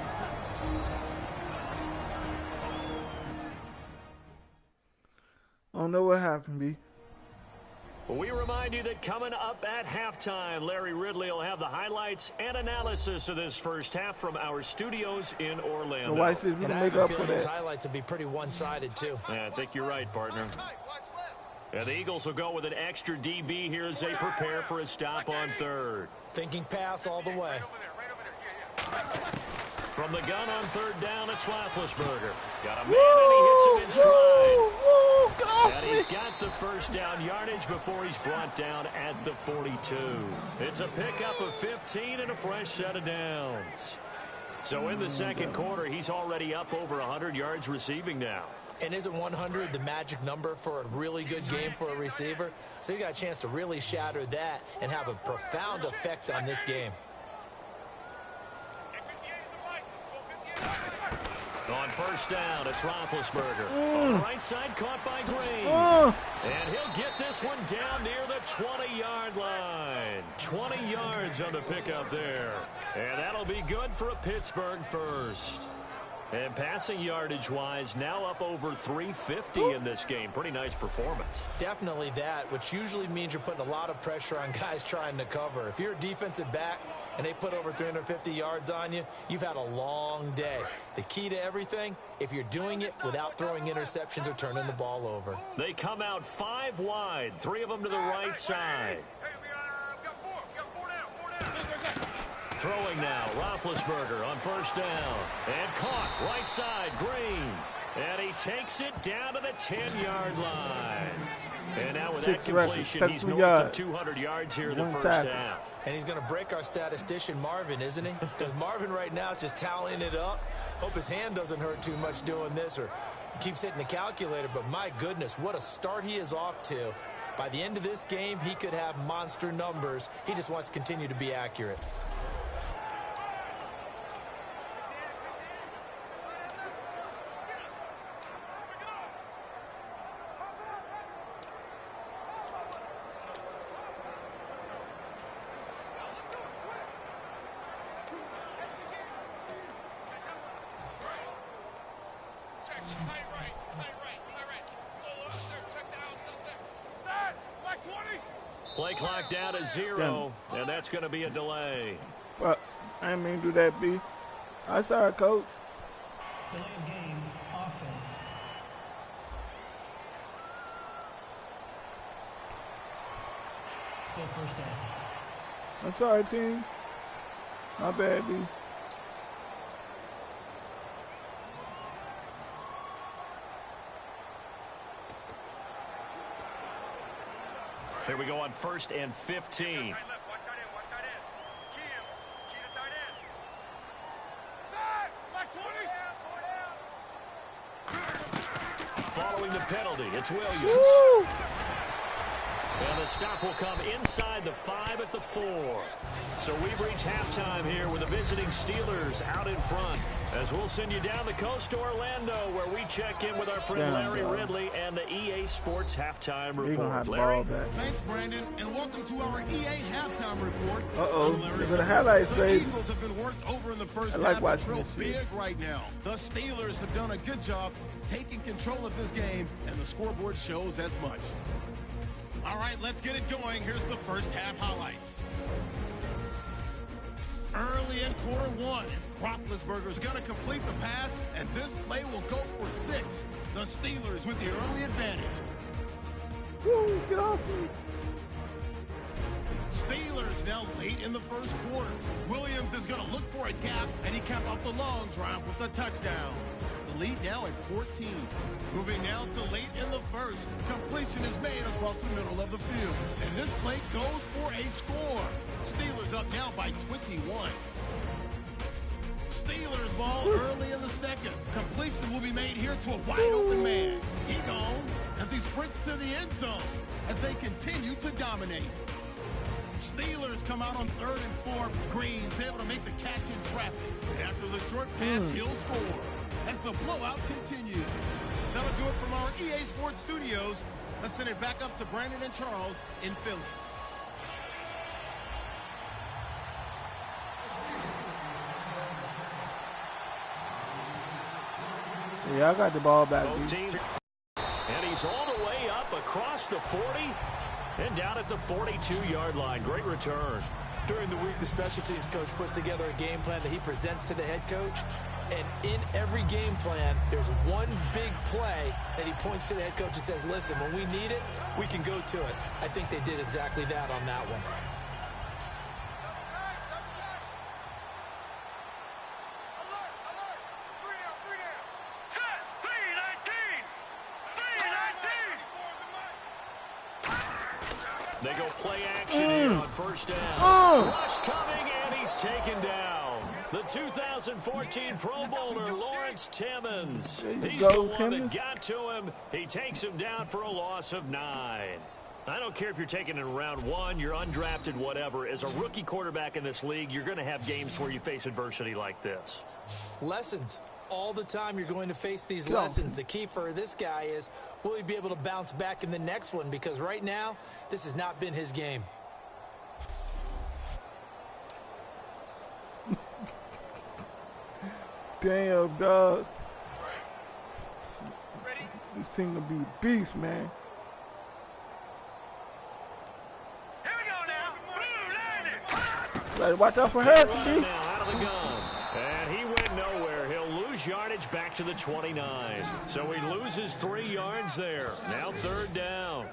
I don't know what happened, B. We remind you that coming up at halftime, Larry Ridley will have the highlights and analysis of this first half from our studios in Orlando. The White Sox and make up for those that. highlights will be pretty one-sided, too. Yeah, I think you're right, partner. And the Eagles will go with an extra DB here as they prepare for a stop on 3rd. Thinking pass all the way. From the gun on 3rd down, it's Roethlisberger. Got a man, and he hits him in stride. And he's got the first down yardage before he's brought down at the 42. It's a pickup of 15 and a fresh set of downs. So in the 2nd quarter, he's already up over 100 yards receiving now. And isn't 100 the magic number for a really good game for a receiver? So he got a chance to really shatter that and have a profound effect on this game. On 1st down, it's Roethlisberger. On the right side, caught by Green. And he'll get this one down near the 20-yard line. 20 yards on the pickup there. And that'll be good for a Pittsburgh first. And passing yardage-wise, now up over 350 in this game. Pretty nice performance. Definitely that, which usually means you're putting a lot of pressure on guys trying to cover. If you're a defensive back and they put over 350 yards on you, you've had a long day. The key to everything, if you're doing it without throwing interceptions or turning the ball over. They come out 5 wide, 3 of them to the right side. Throwing now, Roethlisberger on first down. And caught, right side, Green. And he takes it down to the 10-yard line. And now with that completion, he's north of 200 yards here in the first half. And he's going to break our statistician, Marvin, isn't he? Because Marvin right now is just tallying it up. Hope his hand doesn't hurt too much doing this or keeps hitting the calculator. But my goodness, what a start he is off to. By the end of this game, he could have monster numbers. He just wants to continue to be accurate. Play clock down to 0, and that's going to be a delay. Well, I didn't mean to do that, B. I saw it, Coach. Delay of game, offense. Still first down. I'm sorry, team. My bad, B. Here we go on 1st and 15. Following the penalty, it's Williams. Woo! And the stop will come inside the 5 at the 4. So we've reached halftime here with the visiting Steelers out in front. As we'll send you down the coast to Orlando, where we check in with our friend Larry Ridley and the EA Sports Halftime Report. Larry? Thanks, Brandon, and welcome to our EA Halftime Report. There's a highlight The Eagles have been worked over in the first half. like watching real this shit. big right now. The Steelers have done a good job taking control of this game, and the scoreboard shows as much. All right, let's get it going. Here's the first half highlights. Early in quarter 1, Roethlisberger's going to complete the pass, and this play will go for 6. The Steelers with the early advantage. Woo, get off me. Steelers now late in the first quarter. Williams is going to look for a gap, and he capped off the long drive with a touchdown. The lead now at 14. Moving now to late in the first. Completion is made across the middle of the field. And this play goes for a score. Steelers up now by 21. Steelers ball early in the second. Completion will be made here to a wide open man. He gone as he sprints to the end zone as they continue to dominate. Steelers come out on 3rd and 4. Green's able to make the catch in traffic. And after the short pass, he'll score as the blowout continues. That'll do it from our EA Sports Studios. Let's send it back up to Brandon and Charles in Philly. Yeah, I got the ball back. And he's all the way up across the 40 and down at the 42-yard line. Great return. During the week, the special teams coach puts together a game plan that he presents to the head coach. And in every game plan, there's one big play that he points to the head coach and says, listen, when we need it, we can go to it. I think they did exactly that on that one. They go play action here on first down. Rush coming, and he's taken down. The 2014 Pro Bowler, Lawrence Timmons. He's the one that got to him. He takes him down for a loss of 9. I don't care if you're taking it in round 1, you're undrafted, whatever. As a rookie quarterback in this league, you're going to have games where you face adversity like this. Lessons. All the time you're going to face these lessons. The key for this guy is, will he be able to bounce back in the next one? Because right now, this has not been his game. Damn, dog. This thing gonna be a beast, man. Here we go now. Blue, Gotta watch out for her, B. Now out of the gun. And he went nowhere. He'll lose yardage back to the 29. So he loses 3 yards there. Now 3rd down.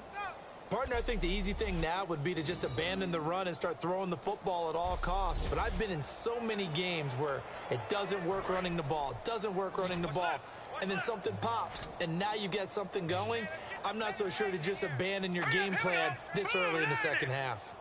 Partner, I think the easy thing now would be to just abandon the run and start throwing the football at all costs. But I've been in so many games where it doesn't work running the ball. It doesn't work running the ball. And then something pops, and now you get something going. I'm not so sure to just abandon your game plan this early in the second half.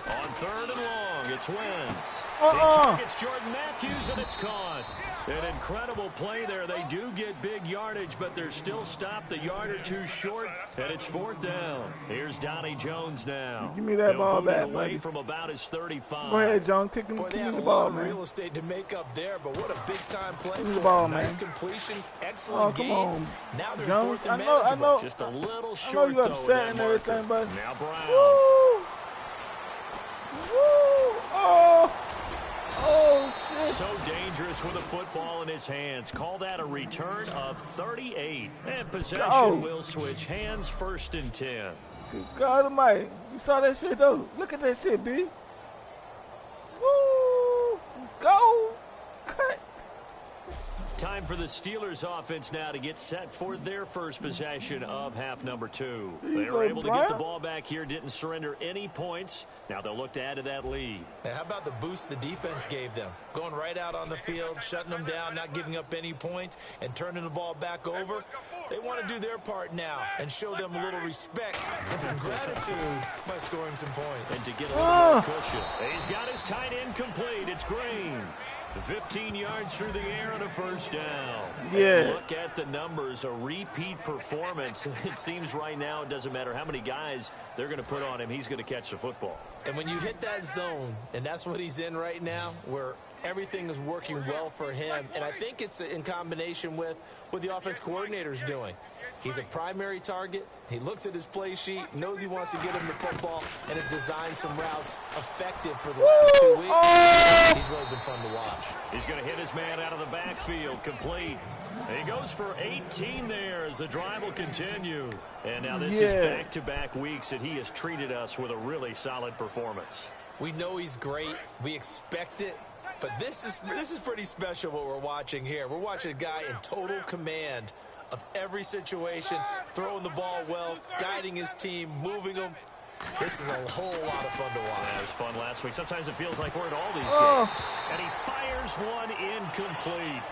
On 3rd and long, it's Wentz. He targets Jordan Matthews, and it's caught. An incredible play there. They do get big yardage, but they're still stopped a yard or 2 short, and it's 4th down. Here's Donnie Jones now. Give me that ball back, away buddy. from about his 35. Go ahead, John. Kick him Boy, they the have a ball, lot of man. real estate to make up there, but what a big-time play. Give me the ball, Nice man. completion, excellent come game. on, Now they're Jones. 4th and I know. manageable. Just a little I know short, you though, upset and that everything, marker. but Now Brown. woo, woo, oh, shit. So dangerous with a football in his hands. Call that a return of 38. And possession will switch hands, 1st and 10. Good God Almighty. You saw that shit, though. Look at that shit, B. Woo, go, cut. Time for the Steelers offense now to get set for their first possession of half number 2. They were able to get the ball back here, didn't surrender any points. Now they'll look to add to that lead. Now, how about the boost the defense gave them? Going right out on the field, shutting them down, not giving up any points, and turning the ball back over. They want to do their part now and show them a little respect and some gratitude by scoring some points. And to get a little more cushion. He's got his tight end complete. It's Green. 15 yards through the air and a 1st down. Yeah. And look at the numbers. A repeat performance. It seems right now it doesn't matter how many guys they're going to put on him. He's going to catch the football. And when you hit that zone, and that's what he's in right now, where everything is working well for him, and I think it's in combination with what the offense coordinator is doing. He's a primary target. He looks at his play sheet, knows he wants to get him the football, and has designed some routes effective for the last 2 weeks. He's really been fun to watch. He's going to hit his man out of the backfield, complete. And he goes for 18 there as the drive will continue. And now this is back-to-back weeks that he has treated us with a really solid performance. We know he's great. We expect it. But this is pretty special what we're watching here. We're watching a guy in total command of every situation, throwing the ball well, guiding his team, moving them. This is a whole lot of fun to watch. That was fun last week. Sometimes it feels like we're at all these games. And he fires one incomplete.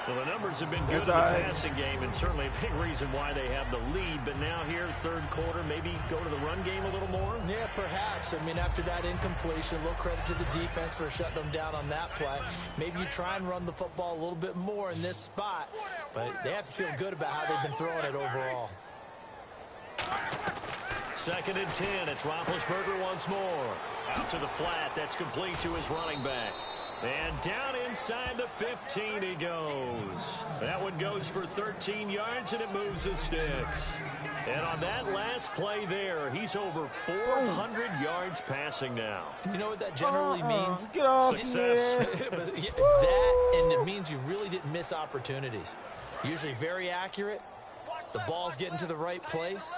Well, the numbers have been good in the passing game, and certainly a big reason why they have the lead. But now here, 3rd quarter, maybe go to the run game a little more? Yeah, perhaps. I mean, after that incompletion, a little credit to the defense for shutting them down on that play. Maybe you try and run the football a little bit more in this spot. But they have to feel good about how they've been throwing it overall. 2nd and 10. It's Roethlisberger once more. Out to the flat. That's complete to his running back. And down inside the 15 he goes. That one goes for 13 yards, and it moves the sticks. And on that last play there, he's over 400 yards passing now. You know what that generally means? Get off Success. That, and it means you really didn't miss opportunities. Usually very accurate. The ball's getting to the right place.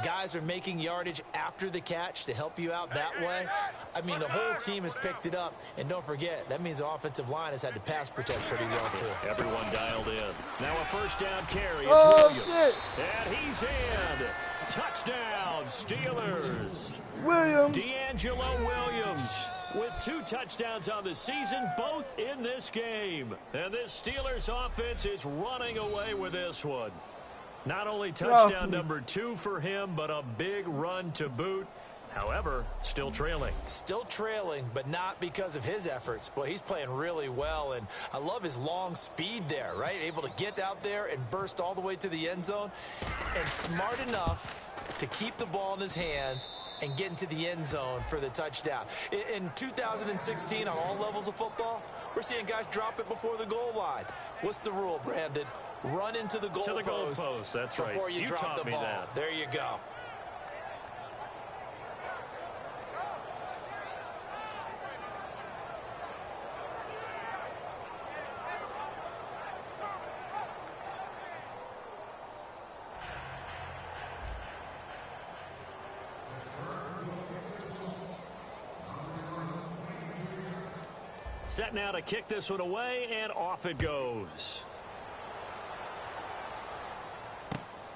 Guys are making yardage after the catch to help you out that way. I mean, the whole team has picked it up. And don't forget, that means the offensive line has had to pass protect pretty well, too. Everyone dialed in. Now a 1st down carry. It's Williams. Shit. And he's in. Touchdown, Steelers. Williams. D'Angelo Williams with 2 touchdowns on the season, both in this game. And this Steelers offense is running away with this one. Not only touchdown number 2 for him, but a big run to boot. However, still trailing. Still trailing, but not because of his efforts. Boy, he's playing really well, and I love his long speed there, right? Able to get out there and burst all the way to the end zone, and smart enough to keep the ball in his hands and get into the end zone for the touchdown. In 2016, on all levels of football, we're seeing guys drop it before the goal line. What's the rule, Brandon? Run into the goalpost. That's right. Before you drop the ball. That. There you go. Set now to kick this one away, and off it goes.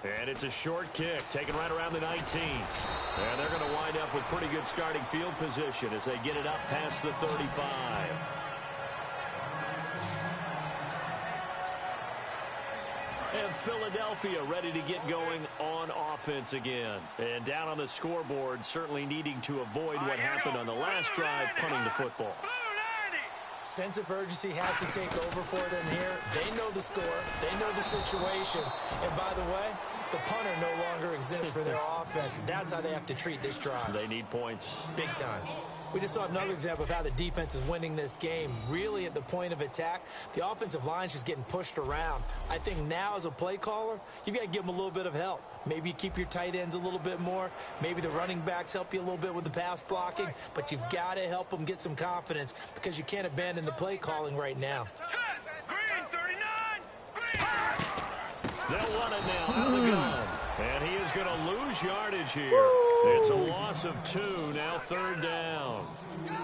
And it's a short kick, taken right around the 19. And they're going to wind up with pretty good starting field position as they get it up past the 35. And Philadelphia ready to get going on offense again. And down on the scoreboard, certainly needing to avoid what happened on the last drive, punting the football. Sense of urgency has to take over for them here. They know the score. They know the situation. And by the way, the punter no longer exists for their offense. That's how they have to treat this drive. They need points. Big time. We just saw another example of how the defense is winning this game. Really at the point of attack, the offensive line's just getting pushed around. I think now as a play caller, you've got to give them a little bit of help. Maybe you keep your tight ends a little bit more. Maybe the running backs help you a little bit with the pass blocking. But you've got to help them get some confidence because you can't abandon the play calling right now. They'll run it now out of the gun. And he is going to lose yardage here. It's a loss of 2, now 3rd down.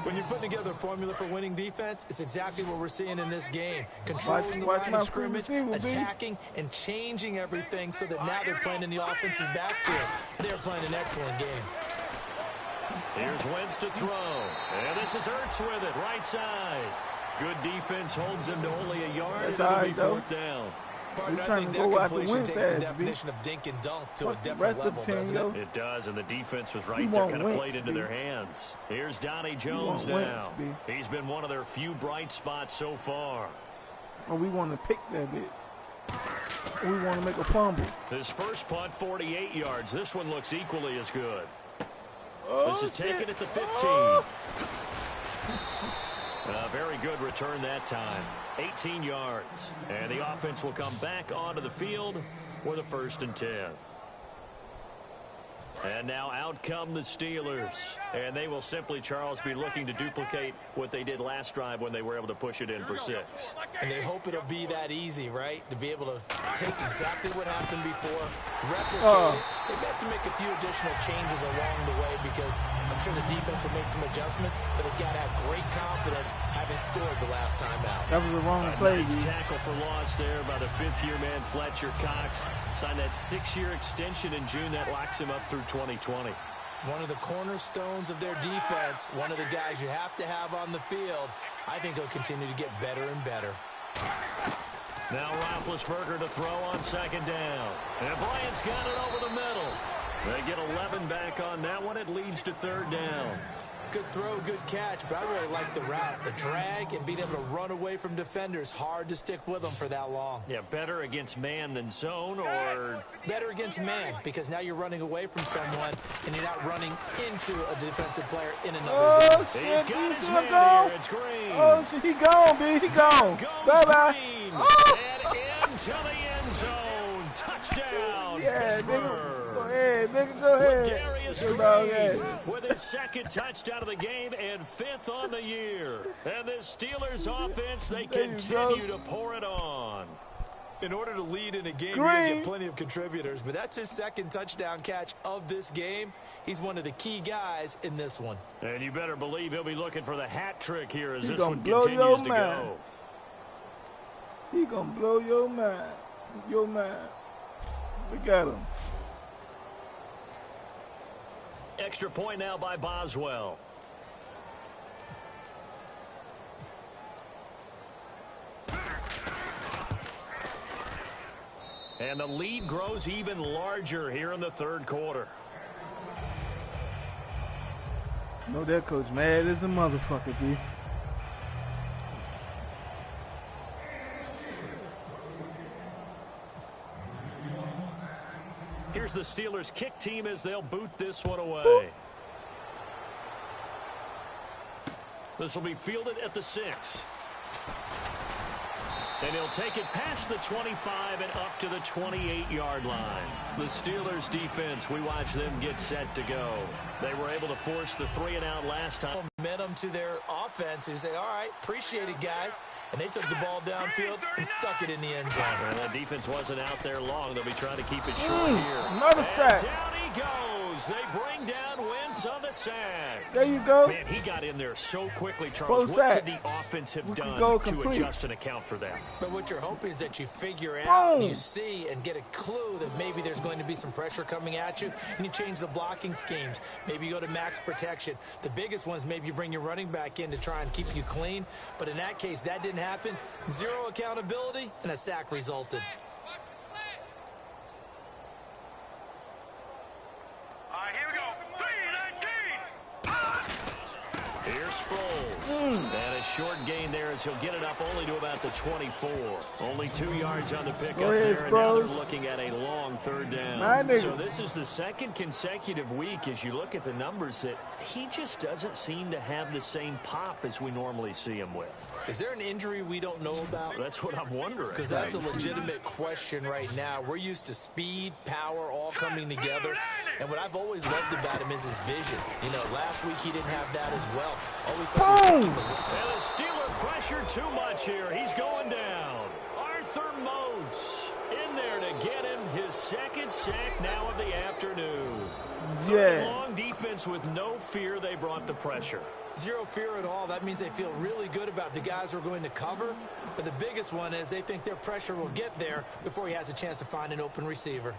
When you're putting together a formula for winning defense, it's exactly what we're seeing in this game. Controlling the line of scrimmage, attacking, and changing everything so that now they're playing in the offense's backfield. They're playing an excellent game. Here's Wentz to throw. And this is Ertz with it, right side. Good defense holds him to only a yard. It'll be 4th down. Partner, I think that completion takes the definition of dink and dunk to a different level, doesn't it? It does, and the defense was right there, kind of played into their hands. Here's Donnie Jones now. He's been one of their few bright spots so far. Oh, we want to pick that bit. We want to make a fumble. His first punt, 48 yards. This one looks equally as good. Oh, this is taken at the 15. Oh. Very good return that time. 18 yards. And the offense will come back onto the field with a 1st and 10. And now out come the Steelers. And they will simply, Charles, be looking to duplicate what they did last drive when they were able to push it in for 6. And they hope it'll be that easy, right? To be able to take exactly what happened before, replicate it. They have to make a few additional changes along the way because I'm sure the defense will make some adjustments, but they've got to have great confidence having scored the last time out. That was the wrong play. Nice tackle for loss there by the 5th-year man, Fletcher Cox. Signed that 6-year extension in June. That locks him up through 2020. One of the cornerstones of their defense, one of the guys you have to have on the field. I think he'll continue to get better and better. Now Roethlisberger to throw on 2nd down. And Bryant's got it over the middle. They get 11 back on that one. It leads to 3rd down. Good throw, good catch, but I really like the route. The drag and being able to run away from defenders. Hard to stick with them for that long. Yeah, better against man than zone, or? Better against man, because now you're running away from someone and you're not running into a defensive player in another zone. He's got his man here. It's Green. Oh, shit, he gone, B. He gone. Bye-bye. Oh. And into the end zone. Touchdown, Pittsburgh. Go ahead, nigga, go ahead. Darius Green with his 2nd touchdown of the game and 5th on the year. And this Steelers offense, they continue to pour it on. In order to lead in a game, you're going to get plenty of contributors, but that's his 2nd touchdown catch of this game. He's one of the key guys in this one. And you better believe he'll be looking for the hat trick here as this one continues to go. He's going to blow your mind. Your mind. Look at him. Extra point now by Boswell. And the lead grows even larger here in the 3rd quarter. No, that coach mad as a motherfucker, B. Here's the Steelers kick team as they'll boot this one away. This will be fielded at the 6. And he'll take it past the 25 and up to the 28-yard line. The Steelers defense, we watch them get set to go. They were able to force the 3-and-out last time. Momentum to their offense. They say, all right, appreciate it, guys. And they took the ball downfield and stuck it in the end zone. And the defense wasn't out there long. They'll be trying to keep it short here. Another sack. Down he goes. They bring down Wentz chance of the sack. There you go. Man, he got in there so quickly, Charles. Full what sack. could the offense have done to adjust and account for that? But what you're hoping is that you figure out, you see, and get a clue that maybe there's going to be some pressure coming at you, and you change the blocking schemes. Maybe you go to max protection. The biggest one is maybe you bring your running back in to try and keep you clean. But in that case, that didn't happen. Zero accountability, and a sack resulted. All right, here we go. 3-19. Here's Sproles. And a short gain there as he'll get it up only to about the 24. Only 2 yards on the pickup there, and now they're looking at a long third down. So this is the second consecutive week, as you look at the numbers, that he just doesn't seem to have the same pop as we normally see him with. Is there an injury we don't know about? That's what I'm wondering. Because that's a legitimate question right now. We're used to speed, power, all coming together. And what I've always loved about him is his vision. You know, last week he didn't have that as well. Always and the Steeler pressure too much here. He's going down. Arthur Moats in there to get him his second sack now of the afternoon. Long defense with no fear. They brought the pressure. Zero fear at all. That means they feel really good about the guys who are going to cover. But the biggest one is they think their pressure will get there before he has a chance to find an open receiver.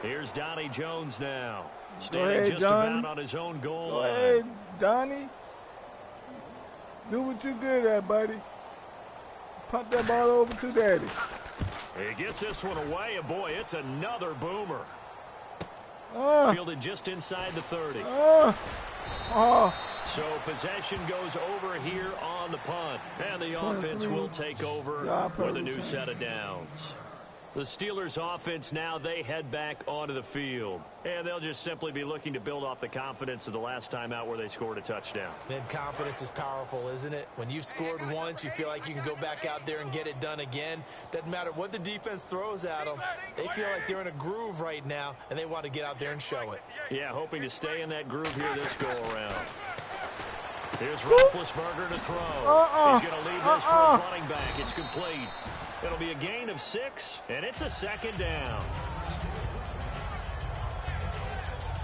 Here's Donnie Jones now. Standing just about on his own goal line. Go ahead, Donnie. Do what you're good at, buddy. Pump that ball over to Daddy. He gets this one away, and boy, it's another boomer. Fielded just inside the 30. So possession goes over here on the punt. And the offense will take over with a new set of downs. The Steelers offense now, they head back onto the field. And they'll just simply be looking to build off the confidence of the last time out where they scored a touchdown. And confidence is powerful, isn't it? When you've scored once, you feel like you can go back out there and get it done again. Doesn't matter what the defense throws at them. They feel like they're in a groove right now, and they want to get out there and show it. Yeah, hoping to stay in that groove here this go-around. Here's Roethlisberger to throw. He's going to leave this for his running back. It's complete. It'll be a gain of 6, and it's a second down.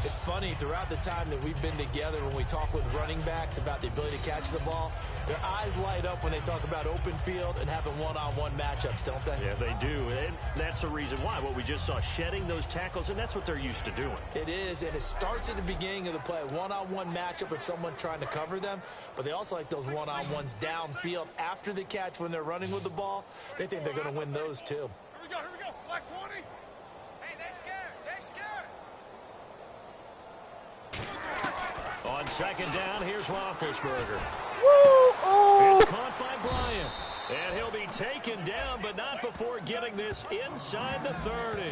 It's funny, throughout the time that we've been together, when we talk with running backs about the ability to catch the ball, their eyes light up when they talk about open field and having one-on-one matchups, don't they? Yeah, they do. And that's the reason why. What we just saw, shedding those tackles, and that's what they're used to doing. It is, and it starts at the beginning of the play. One-on-one matchup if someone's trying to cover them, but they also like those one-on-ones downfield after the catch when they're running with the ball. They think they're going to win those, too. Here we go. Black 20. Hey, they're scared. On second down, here's Roethlisberger. Woo! It's caught by Bryant. And he'll be taken down, but not before getting this inside the 30.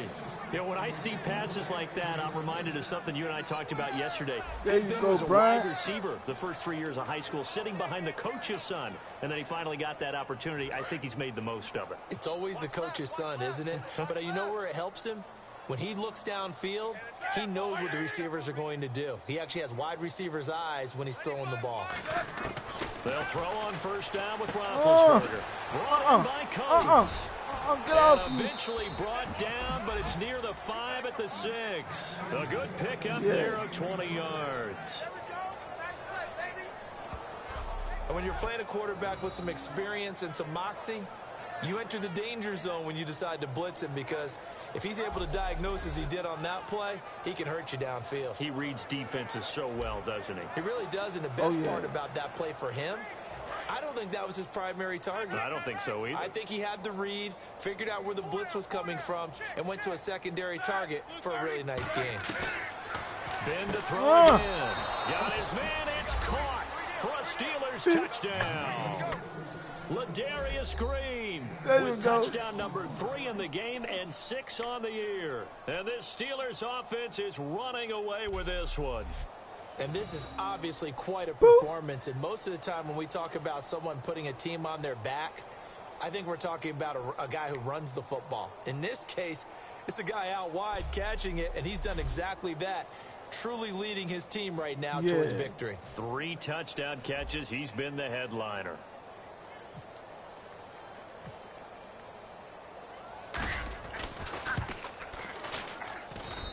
You know, when I see passes like that, I'm reminded of something you and I talked about yesterday. There you go, was a Bryant. wide receiver the first 3 years of high school, sitting behind the coach's son. And then he finally got that opportunity. I think he's made the most of it. It's always the coach's son, isn't it? But you know where it helps him? When he looks downfield, he knows what the receivers are going to do. He actually has wide receivers' eyes when he's throwing the ball. They'll throw on first down with Roethlisberger. Brought in by Coates. Get off me. Eventually brought down, but it's near the 5 at the 6. A good pickup there of 20 yards. And when you're playing a quarterback with some experience and some moxie, you enter the danger zone when you decide to blitz him, because if he's able to diagnose as he did on that play, he can hurt you downfield. He reads defenses so well, doesn't he? He really does, and the best part about that play for him, I don't think that was his primary target. I don't think so either. I think he had the read, figured out where the blitz was coming from, and went to a secondary target for a really nice gain. Ben to throw again. Got his man, it's caught for a Steelers touchdown. Ladarius Green with touchdown number 3 in the game and 6 on the year. And this Steelers offense is running away with this one. And this is obviously quite a performance. And most of the time when we talk about someone putting a team on their back, I think we're talking about a guy who runs the football. In this case, it's a guy out wide catching it, and he's done exactly that. Truly leading his team right now towards victory. 3 touchdown catches. He's been the headliner.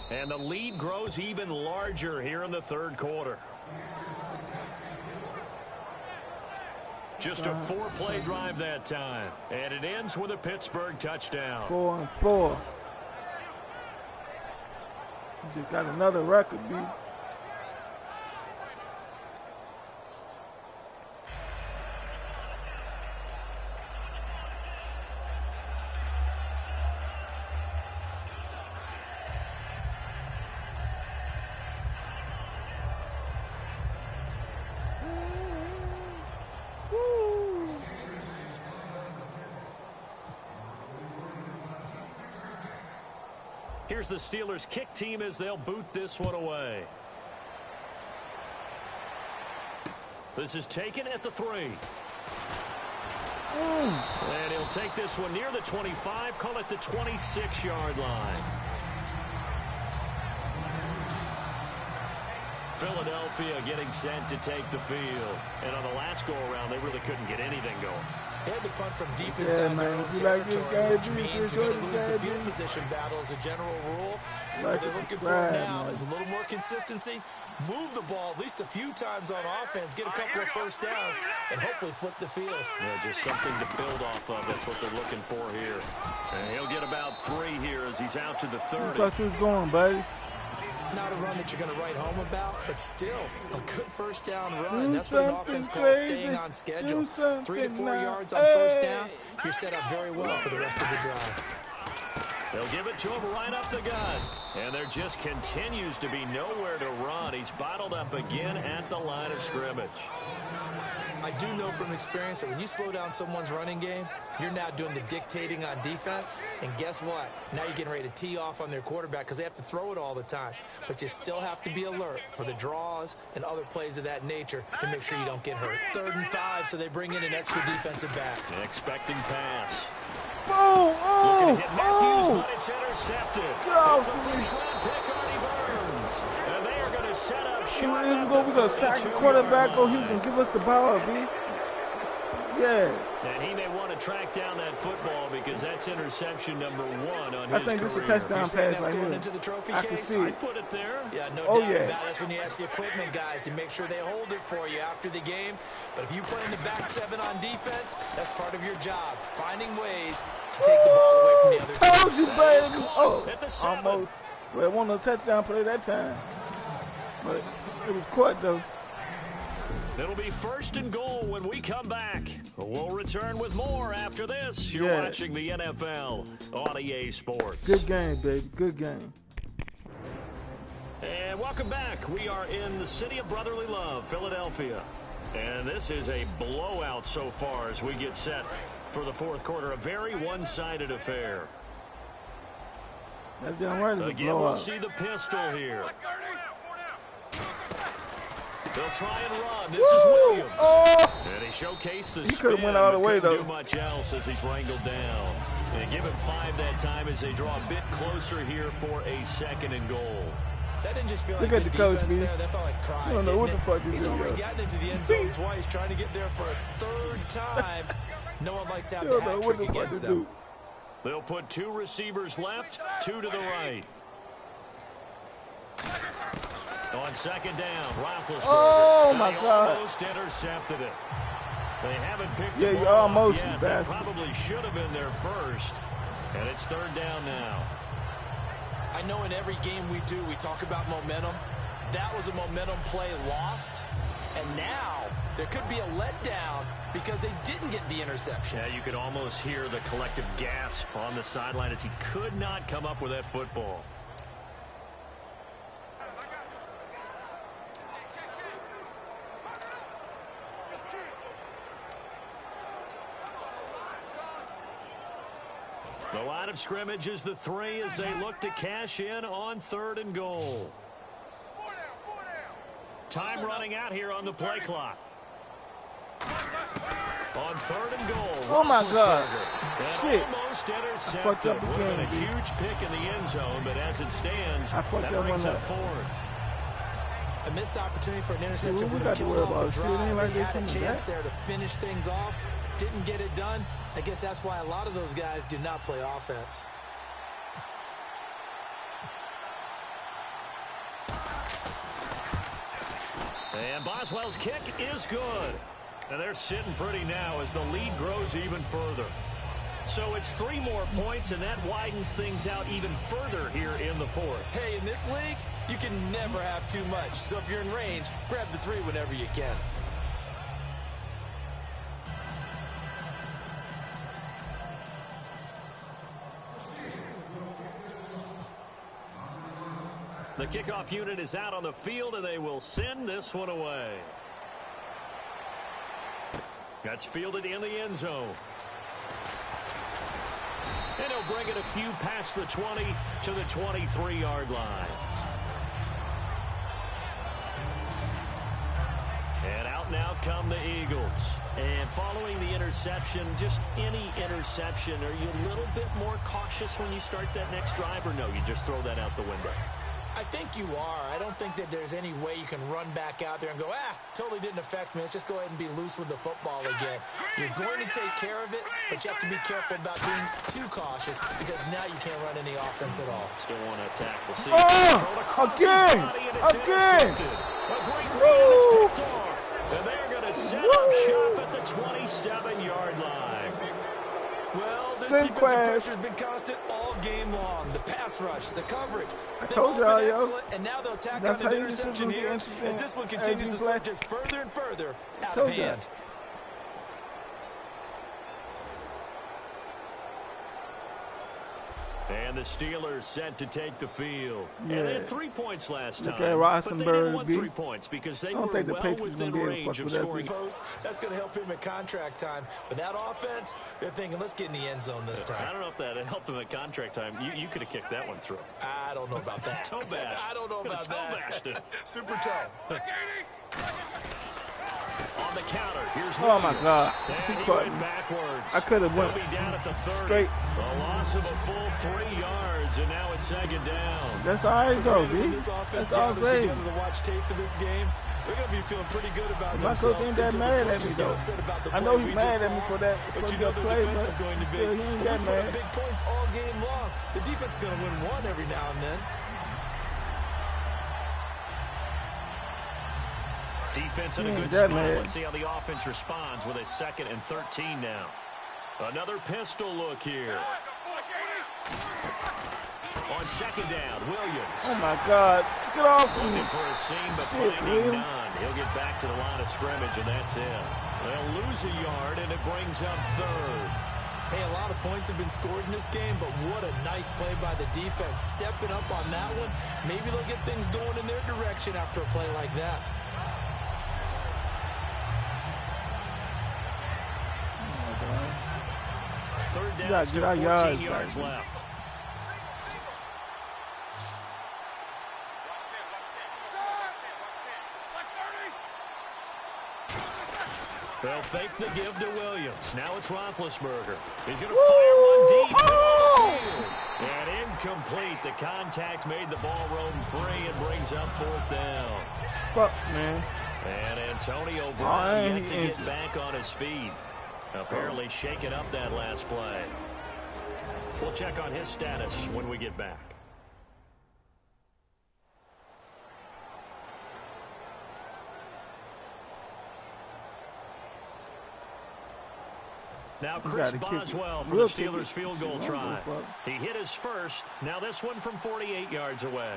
And the lead grows even larger here in the third quarter. Just a 4-play drive that time. And it ends with a Pittsburgh touchdown. 4-4. Just got another record, B. Here's the Steelers' kick team as they'll boot this one away. This is taken at the 3. And he'll take this one near the 25, call it the 26-yard line. Philadelphia getting set to take the field. And on the last go-around, they really couldn't get anything going. They had to punt from deep inside their own territory, which means you're going to lose the field position battle as a general rule. What they're looking for now is a little more consistency, move the ball at least a few times on offense, get a couple of first downs, and hopefully flip the field. Yeah, just something to build off of. That's what they're looking for here. And he'll get about 3 here as he's out to the 30. I thought you was going, buddy. Not a run that you're going to write home about, but still a good first down run. That's what an offense calls staying on schedule. 3 to 4 yards on first down, you're set up very well for the rest of the drive. They'll give it to him right up the gut. And there just continues to be nowhere to run. He's bottled up again at the line of scrimmage. I do know from experience that when you slow down someone's running game, you're now doing the dictating on defense. And guess what? Now you're getting ready to tee off on their quarterback because they have to throw it all the time. But you still have to be alert for the draws and other plays of that nature to make sure you don't get hurt. 3rd and 5, so they bring in an extra defensive back. Expecting pass. Oh, Looking to hit Matthews, but it's intercepted. Go. It's a first-round pick, Artie Burns. And they are going to set up short. We're going to sack the quarterback, or he's going to give us the ball, B. Yeah. And he may want to track down that football because that's interception number 1 on his career. I think this is a touchdown pass right here. Into the trophy I case? can see it. I'd put it there. Yeah, no doubt about it. That's when you ask the equipment guys to make sure they hold it for you after the game. But if you play in the back 7 on defense, that's part of your job, finding ways to take the ball away from the other team. Told you, baby. Oh, at the 7. almost. Well, it wasn't a touchdown play that time. But it was caught, though. It'll be 1st and goal when we come back. We'll return with more after this. You're watching the NFL on EA Sports. Good game, baby. Good game. And welcome back. We are in the city of brotherly love, Philadelphia. And this is a blowout so far as we get set for the 4th quarter. A very one-sided affair. That's damn right. Again, we'll see the pistol here. They'll try and run. This is Williams. And he showcased the spin. He could have went all the way, though. Couldn't do much else as he's wrangled down. And give him 5 that time as they draw a bit closer here for a 2nd and goal. That didn't just feel Look like at the defense coach, there. That felt like pride. I don't know what the fuck he's already gotten into the end zone twice, trying to get there for a 3rd time. No one likes to have the hat trick against them. They'll put 2 receivers left, 2 to the right. On 2nd down, Roethlisberger. Oh, my God. Almost intercepted it. They haven't picked the ball you almost, yet. you They probably should have been there first. And it's 3rd down now. I know in every game we do, we talk about momentum. That was a momentum play lost. And now there could be a letdown because they didn't get the interception. Yeah, you could almost hear the collective gasp on the sideline as he could not come up with that football. The line of scrimmage is the 3 as they look to cash in on 3rd and goal. Time running out here on the play clock. On 3rd and goal. Oh, my God. Shit. Almost intercepted. I fucked up again. A huge pick in the end zone, but as it stands, that brings up 4th. A missed opportunity for an interception. We got to worry about it. Like they had a chance there to finish things off. Didn't get it done. I guess that's why a lot of those guys do not play offense. And Boswell's kick is good. And they're sitting pretty now as the lead grows even further. So it's 3 more points, and that widens things out even further here in the fourth. Hey, in this league, you can never have too much. So if you're in range, grab the 3 whenever you can. The kickoff unit is out on the field, and they will send this one away. That's fielded in the end zone. And he'll bring it a few past the 20 to the 23-yard line. And out now come the Eagles. And following the interception, just any interception, are you a little bit more cautious when you start that next drive, or no, you just throw that out the window? I think you are. I don't think that there's any way you can run back out there and go, totally didn't affect me. Let's just go ahead and be loose with the football again. You're going to take care of it, but you have to be careful about being too cautious because now you can't run any offense at all. Still want to attack. We'll see. Again! A great run that's picked off. And they're going to set up shop at the 27-yard line. Well, this defensive pressure has been constant all game long. The pass rush, the coverage. I told y'all, yo. And now they'll tack on an interception here as this one continues to slip just further and further out of hand. And the Steelers set to take the field. Yeah. And they had 3 points last time. But they didn't want 3 points because they were well within range of scoring. That's going to help him at contract time. But that offense, they're thinking, let's get in the end zone this time. I don't know if that helped him at contract time. You could have kicked that one through. I don't know about that. Toe bash. I don't know about that. Toe bashed it. Super toe. On the counter, here's oh my God! And he went backwards. I could have went down at the 30. Straight. A loss of a full 3 yards, and now it's second down. That's all right, though, B. That's all great. To watch tape for this game, they're going to be feeling pretty good about themselves. My coach ain't that mad at me, though. I know he's mad at me for that. But you know the defense is going to be. He ain't that mad. Big points all game long. The defense is going to win one every now and then. Defense in a good spot. Let's see how the offense responds with a 2nd and 13 now. Another pistol look here. On 2nd down, Williams. Oh, my God. Get off me. Looking for a seam, but finding none. He'll get back to the line of scrimmage, and that's it. They'll lose a yard, and it brings up 3rd. Hey, a lot of points have been scored in this game, but what a nice play by the defense. Stepping up on that one. Maybe they'll get things going in their direction after a play like that. Third down, still 14 yards left. They'll fake the give to Williams. Now it's Roethlisberger. He's going to fire one deep. And incomplete. The contact made the ball roam free and brings up 4th down. Fuck, man. And Antonio Brown yet to get back on his feet. Apparently shaking up that last play. We'll check on his status when we get back. Now Chris Boswell for the Steelers field goal try. He hit his first. Now this one from 48 yards away.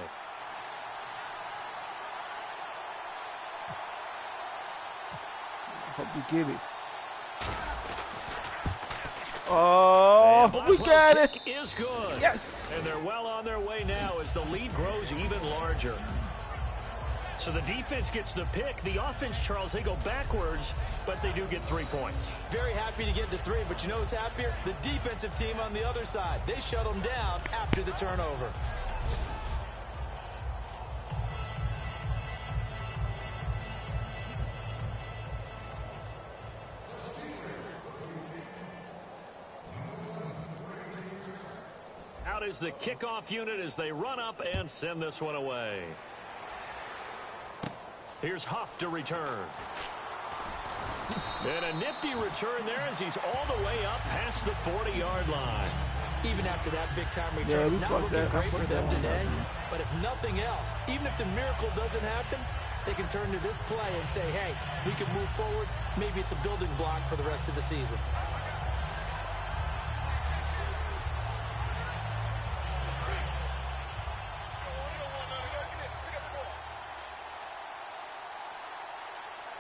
Hope you get it. Oh, we got it. Is good. Yes. And they're well on their way now as the lead grows even larger. So the defense gets the pick. The offense, Charles, they go backwards, but they do get 3 points. Very happy to get the 3, but you know who's happier? The defensive team on the other side. They shut them down after the turnover. Out is the kickoff unit as they run up and send this one away. Here's Huff to return. And a nifty return there as he's all the way up past the 40-yard line. Even after that big-time return, it's not looking great for them today. But if nothing else, even if the miracle doesn't happen, they can turn to this play and say, hey, we can move forward. Maybe it's a building block for the rest of the season.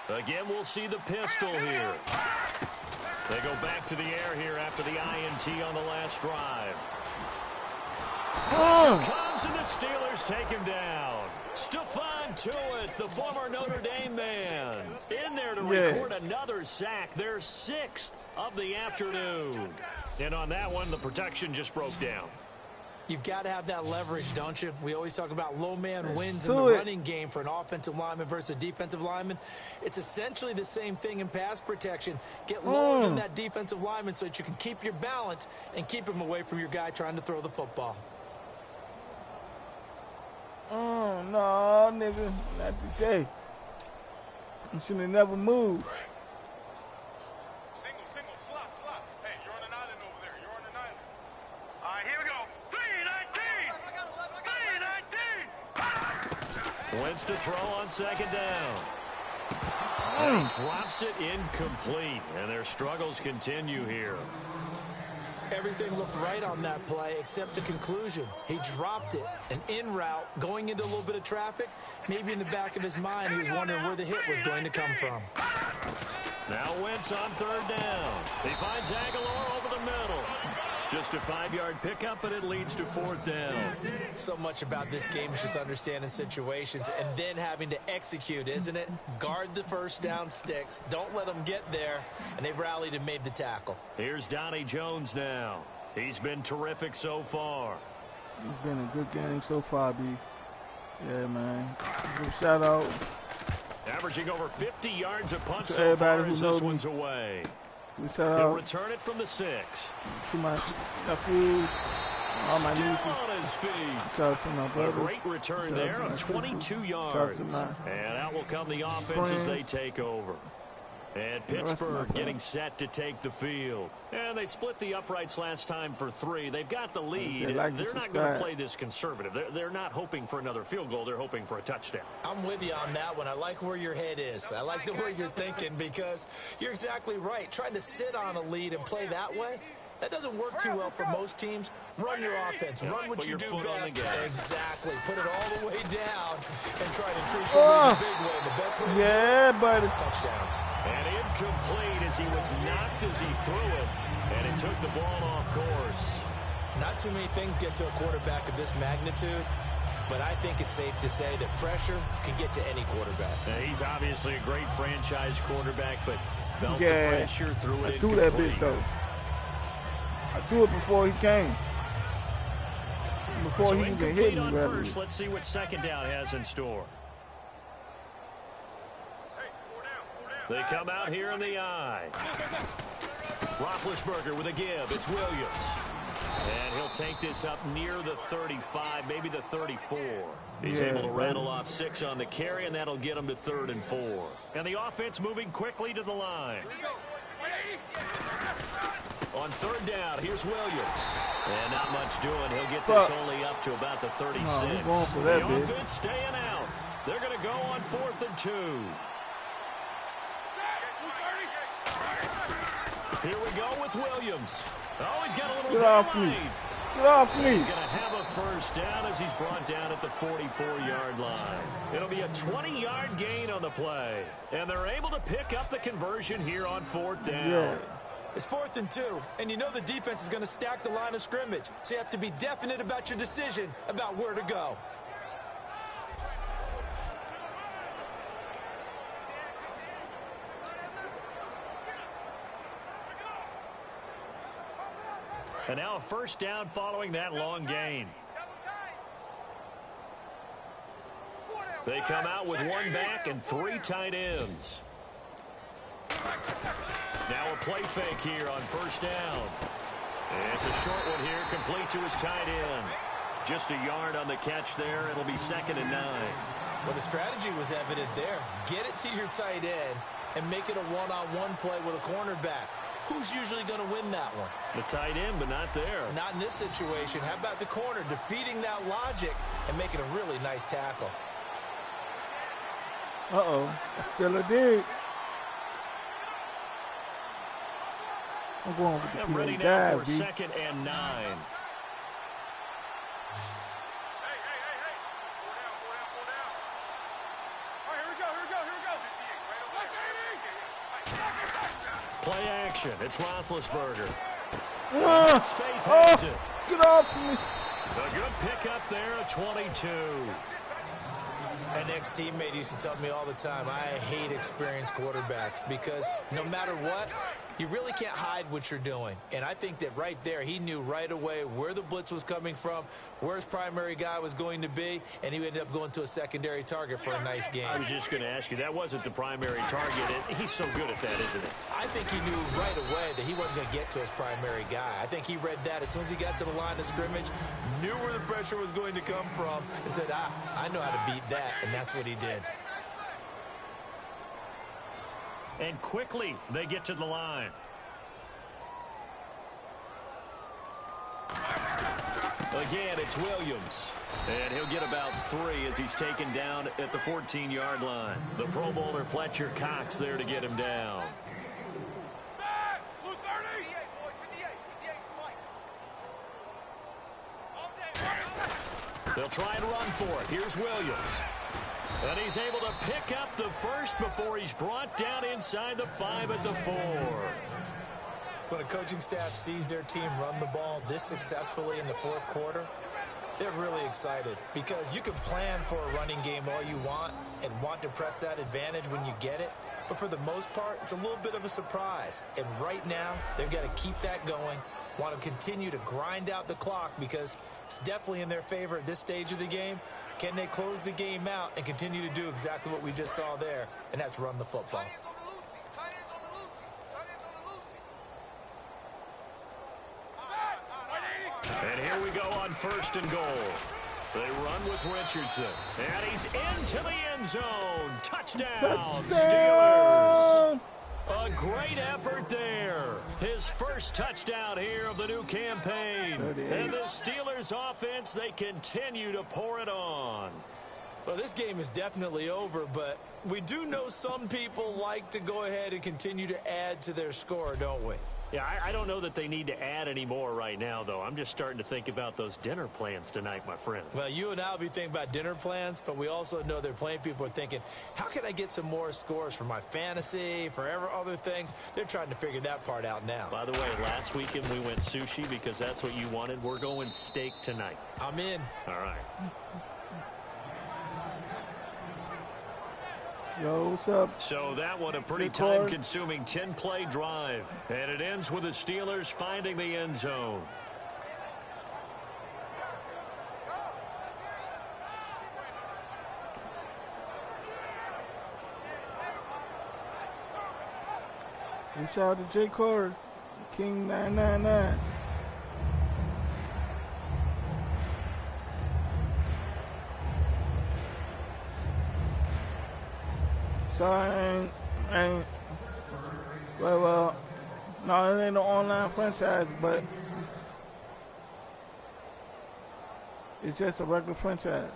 Again, we'll see the pistol here. They go back to the air here after the INT on the last drive. Comes and the Steelers take him down. Stephon Tuitt, the former Notre Dame man, in there to record another sack, their 6th of the afternoon. And on that one, the protection just broke down. You've got to have that leverage, don't you? We always talk about low man wins in the running game for an offensive lineman versus a defensive lineman. It's essentially the same thing in pass protection. Get lower than that defensive lineman so that you can keep your balance and keep him away from your guy trying to throw the football. Oh, no, nigga. Not today. You should have never moved. Single, slop. Hey, you're on an island over there. You're on an island. All right, here we go. 3-19. Wentz to throw on second down. He drops it incomplete, and their struggles continue here. Everything looked right on that play except the conclusion. He dropped it, an in route, going into a little bit of traffic. Maybe in the back of his mind, he was wondering where the hit was going to come from. Now Wentz on third down. He finds Aguilar over the middle. Just a 5-yard pickup, and it leads to 4th down. So much about this game is just understanding situations and then having to execute, isn't it? Guard the first down sticks. Don't let them get there. And they rallied and made the tackle. Here's Donnie Jones now. He's been terrific so far. It's been a good game so far, B. Yeah, man. Good shout out. Averaging over 50 yards a punt so far as this one's away. He'll return it from the 6. To my nephew, all my Still nieces. on his feet. Shout out to my brothers. A great return there of 22 yards. And out will come the offense as they take over. And Pittsburgh getting set to take the field. And they split the uprights last time for 3. They've got the lead. They're not going to play this conservative. They're not hoping for another field goal. They're hoping for a touchdown. I'm with you on that one. I like where your head is. I like the way you're thinking because you're exactly right. Trying to sit on a lead and play that way, that doesn't work too well for most teams. Run your offense. Run what you do best. Exactly. Put it all the way down and try to increase your lead the big way. The best way buddy. Touchdowns. And incomplete as he was knocked as he threw it. And it took the ball off course. Not too many things get to a quarterback of this magnitude, but I think it's safe to say that pressure can get to any quarterback. Now, he's obviously a great franchise quarterback, but felt the pressure, threw it I threw that bitch, though. I threw it before he came. Before he even hit me. First, let's see what second down has in store. They come out here in the I. Roethlisberger with a give. It's Williams. And he'll take this up near the 35, maybe the 34. He's able to rattle off 6 on the carry, and that'll get him to 3rd and 4. And the offense moving quickly to the line. On 3rd down, here's Williams. And not much doing. He'll get this only up to about the 36. The offense staying out. They're going to go on 4th and 2. Here we go with Williams. Oh, he's got a little downline. Get off me. He's going to have a first down as he's brought down at the 44-yard line. It'll be a 20-yard gain on the play. And they're able to pick up the conversion here on 4th down. Yeah. It's 4th and 2, and you know the defense is going to stack the line of scrimmage. So you have to be definite about your decision about where to go. And now a first down following that long gain. They come out with 1 back and 3 tight ends. Now a play fake here on first down. And it's a short one here, complete to his tight end. Just a yard on the catch there. It'll be 2nd and 9. Well, the strategy was evident there. Get it to your tight end and make it a one-on-one play with a cornerback. Who's usually going to win that one? The tight end, but not there. Not in this situation. How about the corner defeating that logic and making a really nice tackle? Uh-oh. Still a dig. I'm going with the ready now dive, for 2nd and 9. Play action. It's Roethlisberger. Spaeth has it. Get off me. A good pickup there at 22. An ex-teammate used to tell me all the time, I hate experienced quarterbacks because no matter what, you really can't hide what you're doing. And I think that right there, he knew right away where the blitz was coming from, where his primary guy was going to be, and he ended up going to a secondary target for a nice game. I was just going to ask you, that wasn't the primary target. He's so good at that, isn't he? I think he knew right away that he wasn't going to get to his primary guy. I think he read that as soon as he got to the line of scrimmage, knew where the pressure was going to come from, and said, I know how to beat that, and that's what he did. And quickly, they get to the line. Again, it's Williams. And he'll get about 3 as he's taken down at the 14-yard line. The Pro Bowler Fletcher Cox there to get him down. They'll try and run for it. Here's Williams. And he's able to pick up the first before he's brought down inside the 5 at the 4. When a coaching staff sees their team run the ball this successfully in the 4th quarter, they're really excited because you can plan for a running game all you want and want to press that advantage when you get it. But for the most part, it's a little bit of a surprise. And right now, they've got to keep that going, want to continue to grind out the clock because it's definitely in their favor at this stage of the game. Can they close the game out and continue to do exactly what we just saw there, and that's run the football. And here we go on 1st and goal. They run with Richardson. And he's into the end zone. Touchdown, Steelers. A great effort there. His first touchdown here of the new campaign. And the Steelers offense, they continue to pour it on. Well, this game is definitely over, but we do know some people like to go ahead and continue to add to their score, don't we? Yeah, I don't know that they need to add any more right now, though. I'm just starting to think about those dinner plans tonight, my friend. Well, you and I will be thinking about dinner plans, but we also know they're playing people are thinking, how can I get some more scores for my fantasy, for other things? They're trying to figure that part out now. By the way, last weekend we went sushi because that's what you wanted. We're going steak tonight. I'm in. All right. Yo, what's up? So that one a pretty time-consuming 10-play drive. And it ends with the Steelers finding the end zone. We shout out to J. Carter, King 999. So I ain't well, no, it ain't an online franchise, but it's just a regular franchise.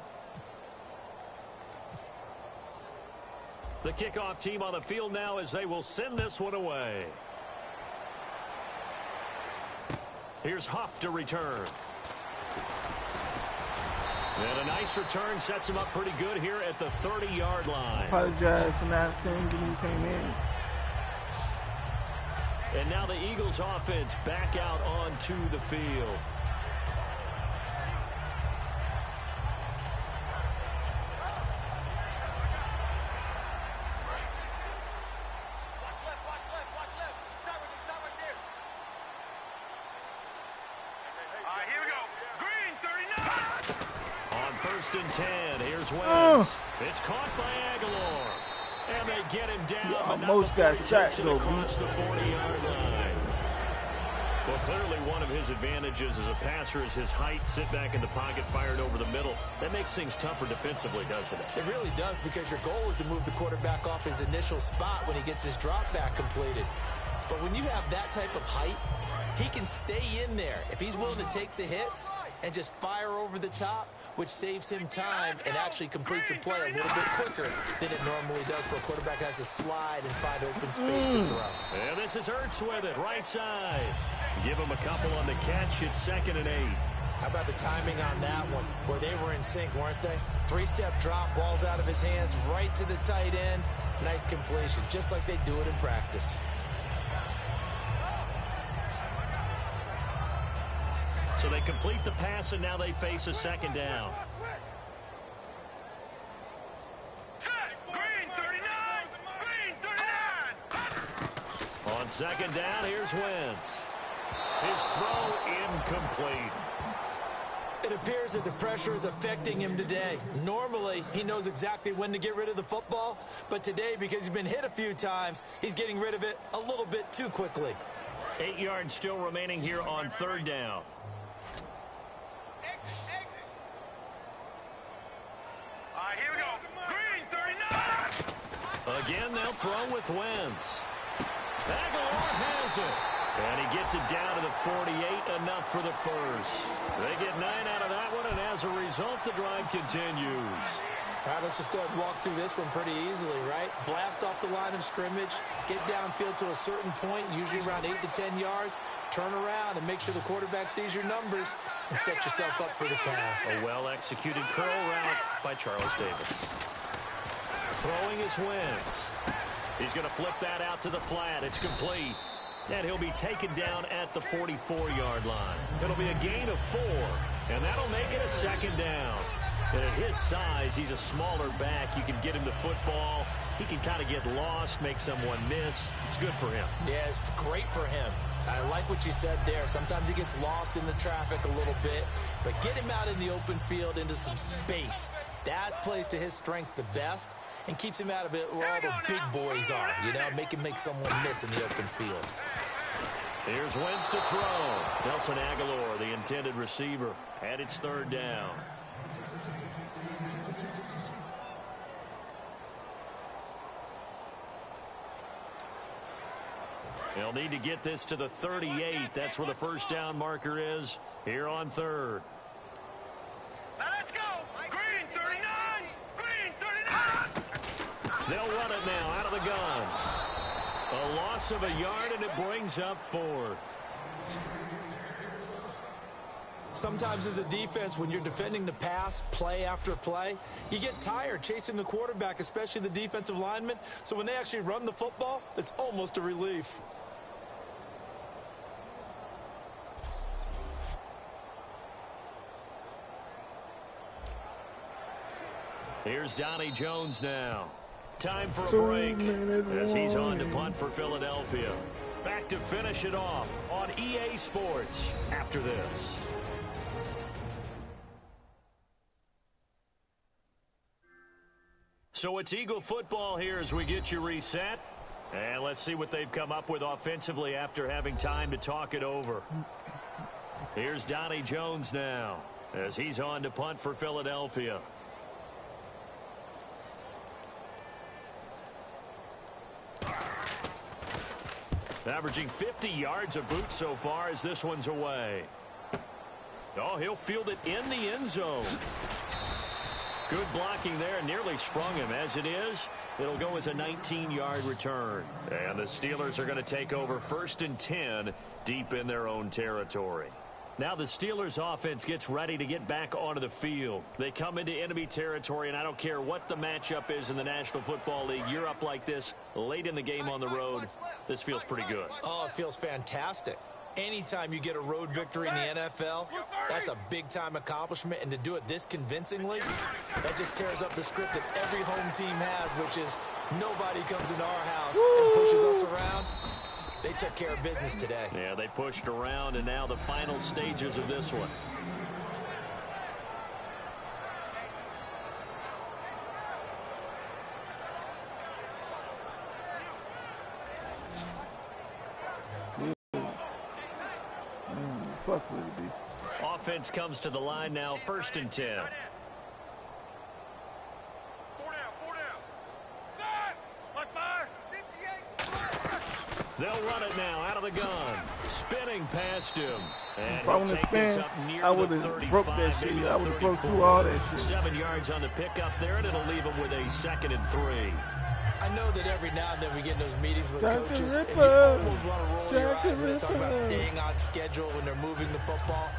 The kickoff team on the field now as they will send this one away. Here's Huff to return. And a nice return sets him up pretty good here at the 30-yard line. Apologize for not saying when you came in. And now the Eagles offense back out onto the field. And 10. Here's Wentz. It's caught by Aguilar. And they get him down. Yeah, most got sacked across the 40-yard line. Well, clearly one of his advantages as a passer is his height. Sit back in the pocket, fired over the middle. That makes things tougher defensively, doesn't it? It really does, because your goal is to move the quarterback off his initial spot when he gets his drop back completed. But when you have that type of height, he can stay in there. If he's willing to take the hits and just fire over the top, which saves him time and actually completes a play a little bit quicker than it normally does for a quarterback who has to slide and find open space to throw. And this is Ertz with it, right side. Give him a couple on the catch. It's 2nd and 8. How about the timing on that one, where they were in sync, weren't they? 3-step drop, ball's out of his hands, right to the tight end. Nice completion, just like they do it in practice. So they complete the pass, and now they face a 2nd down. Green 39! Green 39! On 2nd down, here's Wentz. His throw incomplete. It appears that the pressure is affecting him today. Normally, he knows exactly when to get rid of the football, but today, because he's been hit a few times, he's getting rid of it a little bit too quickly. 8 yards still remaining here on 3rd down. All right, here we go. Green 39! Again, they'll throw with Wentz. Aguilar has it. And he gets it down to the 48, enough for the first. They get 9 out of that one, and as a result, the drive continues. All right, let's just go ahead and walk through this one pretty easily, right? Blast off the line of scrimmage, get downfield to a certain point, usually around 8 to 10 yards, turn around and make sure the quarterback sees your numbers and set yourself up for the pass. A well-executed curl route by Charles Davis. Throwing is Wentz. He's going to flip that out to the flat. It's complete. And he'll be taken down at the 44-yard line. It'll be a gain of 4, and that'll make it a 2nd down. And at his size, he's a smaller back. You can get him the football. He can kind of get lost, make someone miss. It's good for him. Yeah, it's great for him. I like what you said there. Sometimes he gets lost in the traffic a little bit, but get him out in the open field into some space. That plays to his strengths the best and keeps him out of it where all the big boys are, you know, make him make someone miss in the open field. Here's Wentz to throw. Nelson Aguilar, the intended receiver, and it's 3rd down. They'll need to get this to the 38. That's where the first down marker is here on 3rd. Now let's go. Green 39! Green 39! They'll run it now out of the gun. A loss of a yard, and it brings up 4th. Sometimes as a defense, when you're defending the pass, play after play, you get tired chasing the quarterback, especially the defensive lineman. So when they actually run the football, it's almost a relief. Here's Donnie Jones now. Time for a break as he's on to punt for Philadelphia. Back to finish it off on EA Sports after this. So it's Eagle football here as we get you reset. And let's see what they've come up with offensively after having time to talk it over. Here's Donnie Jones now as he's on to punt for Philadelphia. Averaging 50 yards a boot so far as this one's away. Oh, he'll field it in the end zone. Good blocking there, nearly sprung him. As it is, it'll go as a 19-yard return. And the Steelers are going to take over 1st and 10 deep in their own territory. Now the Steelers offense gets ready to get back onto the field. They come into enemy territory, and I don't care what the matchup is in the National Football League. You're up like this late in the game on the road. This feels pretty good. Oh, it feels fantastic. Anytime you get a road victory in the NFL, that's a big-time accomplishment. And to do it this convincingly, that just tears up the script that every home team has, which is nobody comes into our house and pushes us around. They took care of business today. Yeah, they pushed around, and now the final stages of this one. Fuck would it be? Offense comes to the line now, 1st and 10. 4 down, 4 down. Fire! Fire! They'll run it now out of the gun. Spinning past him. If I wouldn't spin, I would have broke that shit. I would have broke through all that shit. 7 yards on the pickup there, and it'll leave them with a 2nd and 3. I know that every now and then we get in those meetings with coaches, and you almost want to roll your eyes when they talk about staying on schedule when they're moving the football.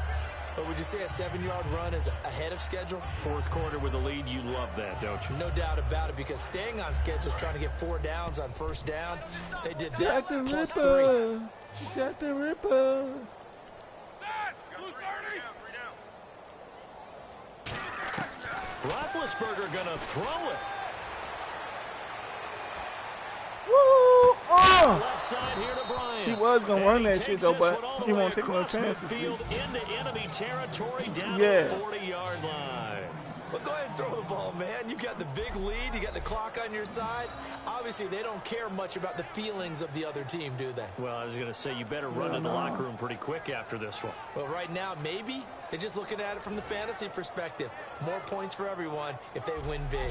But would you say a 7-yard run is ahead of schedule? 4th quarter with a lead, you love that, don't you? No doubt about it, because staying on schedule is trying to get 4 downs on 1st down. They did that plus 3. Jack the Ripper. Roethlisberger gonna throw it. Woo! Left side here to Bryant. He was gonna run that shit though, but he won't take no chances. Field into enemy territory down yeah. the 40-yard line. Well, go ahead and throw the ball, man. You got the big lead. You got the clock on your side. Obviously, they don't care much about the feelings of the other team, do they? Well, I was going to say, you better run to the locker room pretty quick after this one. Well, right now, maybe. They're just looking at it from the fantasy perspective. More points for everyone if they win big.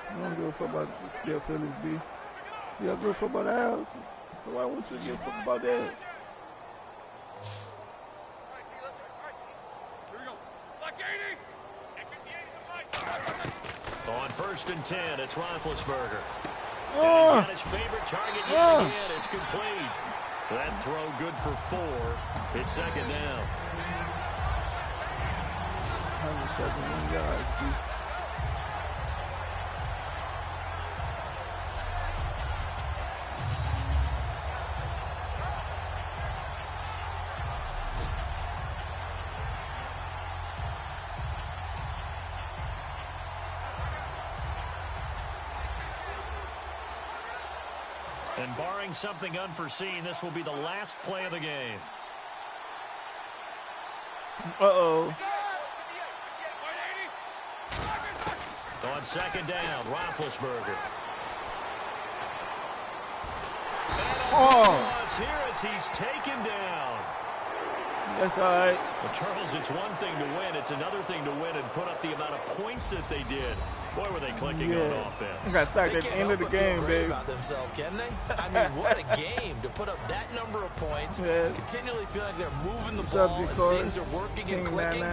I don't give a fuck about the Phillies, B. You don't give a fuck about the house. So why wouldn't you give a fuck about that? On 1st and 10, it's Roethlisberger. And he's got his favorite target yet again. It's complete. That throw good for 4. It's 2nd down. 171 yards, And barring something unforeseen, this will be the last play of the game. Uh-oh. On 2nd down, Roethlisberger. And here as he's taken down. That's all right. Well, Charles, it's one thing to win. It's another thing to win and put up the amount of points that they did. Boy, were they clicking on offense. I got sacked at the end of the game, baby. About themselves, can they? I mean, what a game to put up that number of points. Yeah. Continually feel like they're moving the ball and things are working and clicking.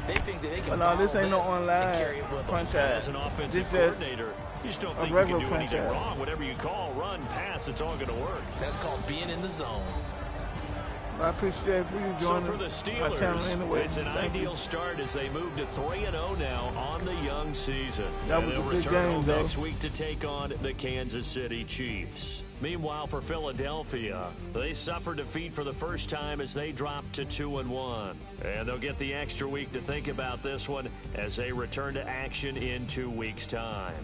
They think that they can. But no, this ain't no online franchise. As an offensive coordinator, you just don't think you can do anything wrong. Whatever you call, run, pass, it's all going to work. That's called being in the zone. I appreciate for you joining for the Steelers, my channel anyway. It's an ideal start as they move to 3-0 now on the young season. That was they'll a good return game, though. next week to take on the Kansas City Chiefs. Meanwhile, for Philadelphia, they suffered defeat for the first time as they dropped to 2-1. And they'll get the extra week to think about this one as they return to action in 2 weeks' time.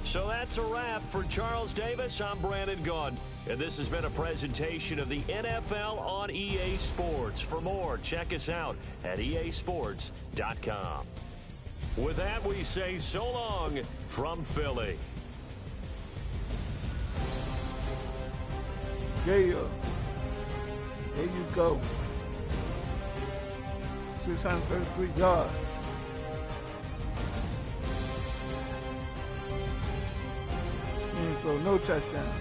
So that's a wrap. For Charles Davis, I'm Brandon Gaudin. And this has been a presentation of the NFL on EA Sports. For more, check us out at easports.com. With that, we say so long from Philly. Yeah. There you go. 633 yards. So no touchdown.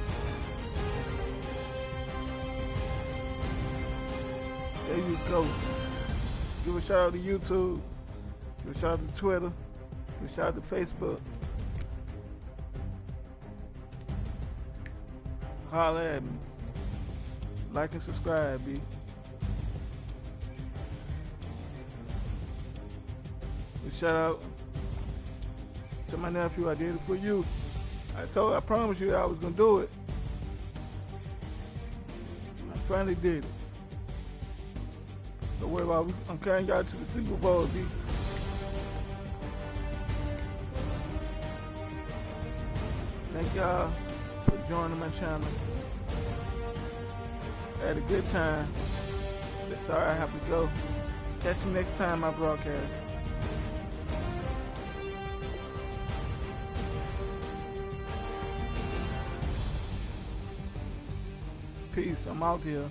There you go. Give a shout out to YouTube. Give a shout out to Twitter. Give a shout out to Facebook. Holler at me. Like and subscribe, B. Give a shout out to my nephew. I did it for you. I promised you I was gonna do it. I finally did it. Don't worry about it. I'm carrying y'all to the Super Bowl, D. Thank y'all for joining my channel. I had a good time. Sorry I have to go. Catch you next time I broadcast. Peace. I'm out here.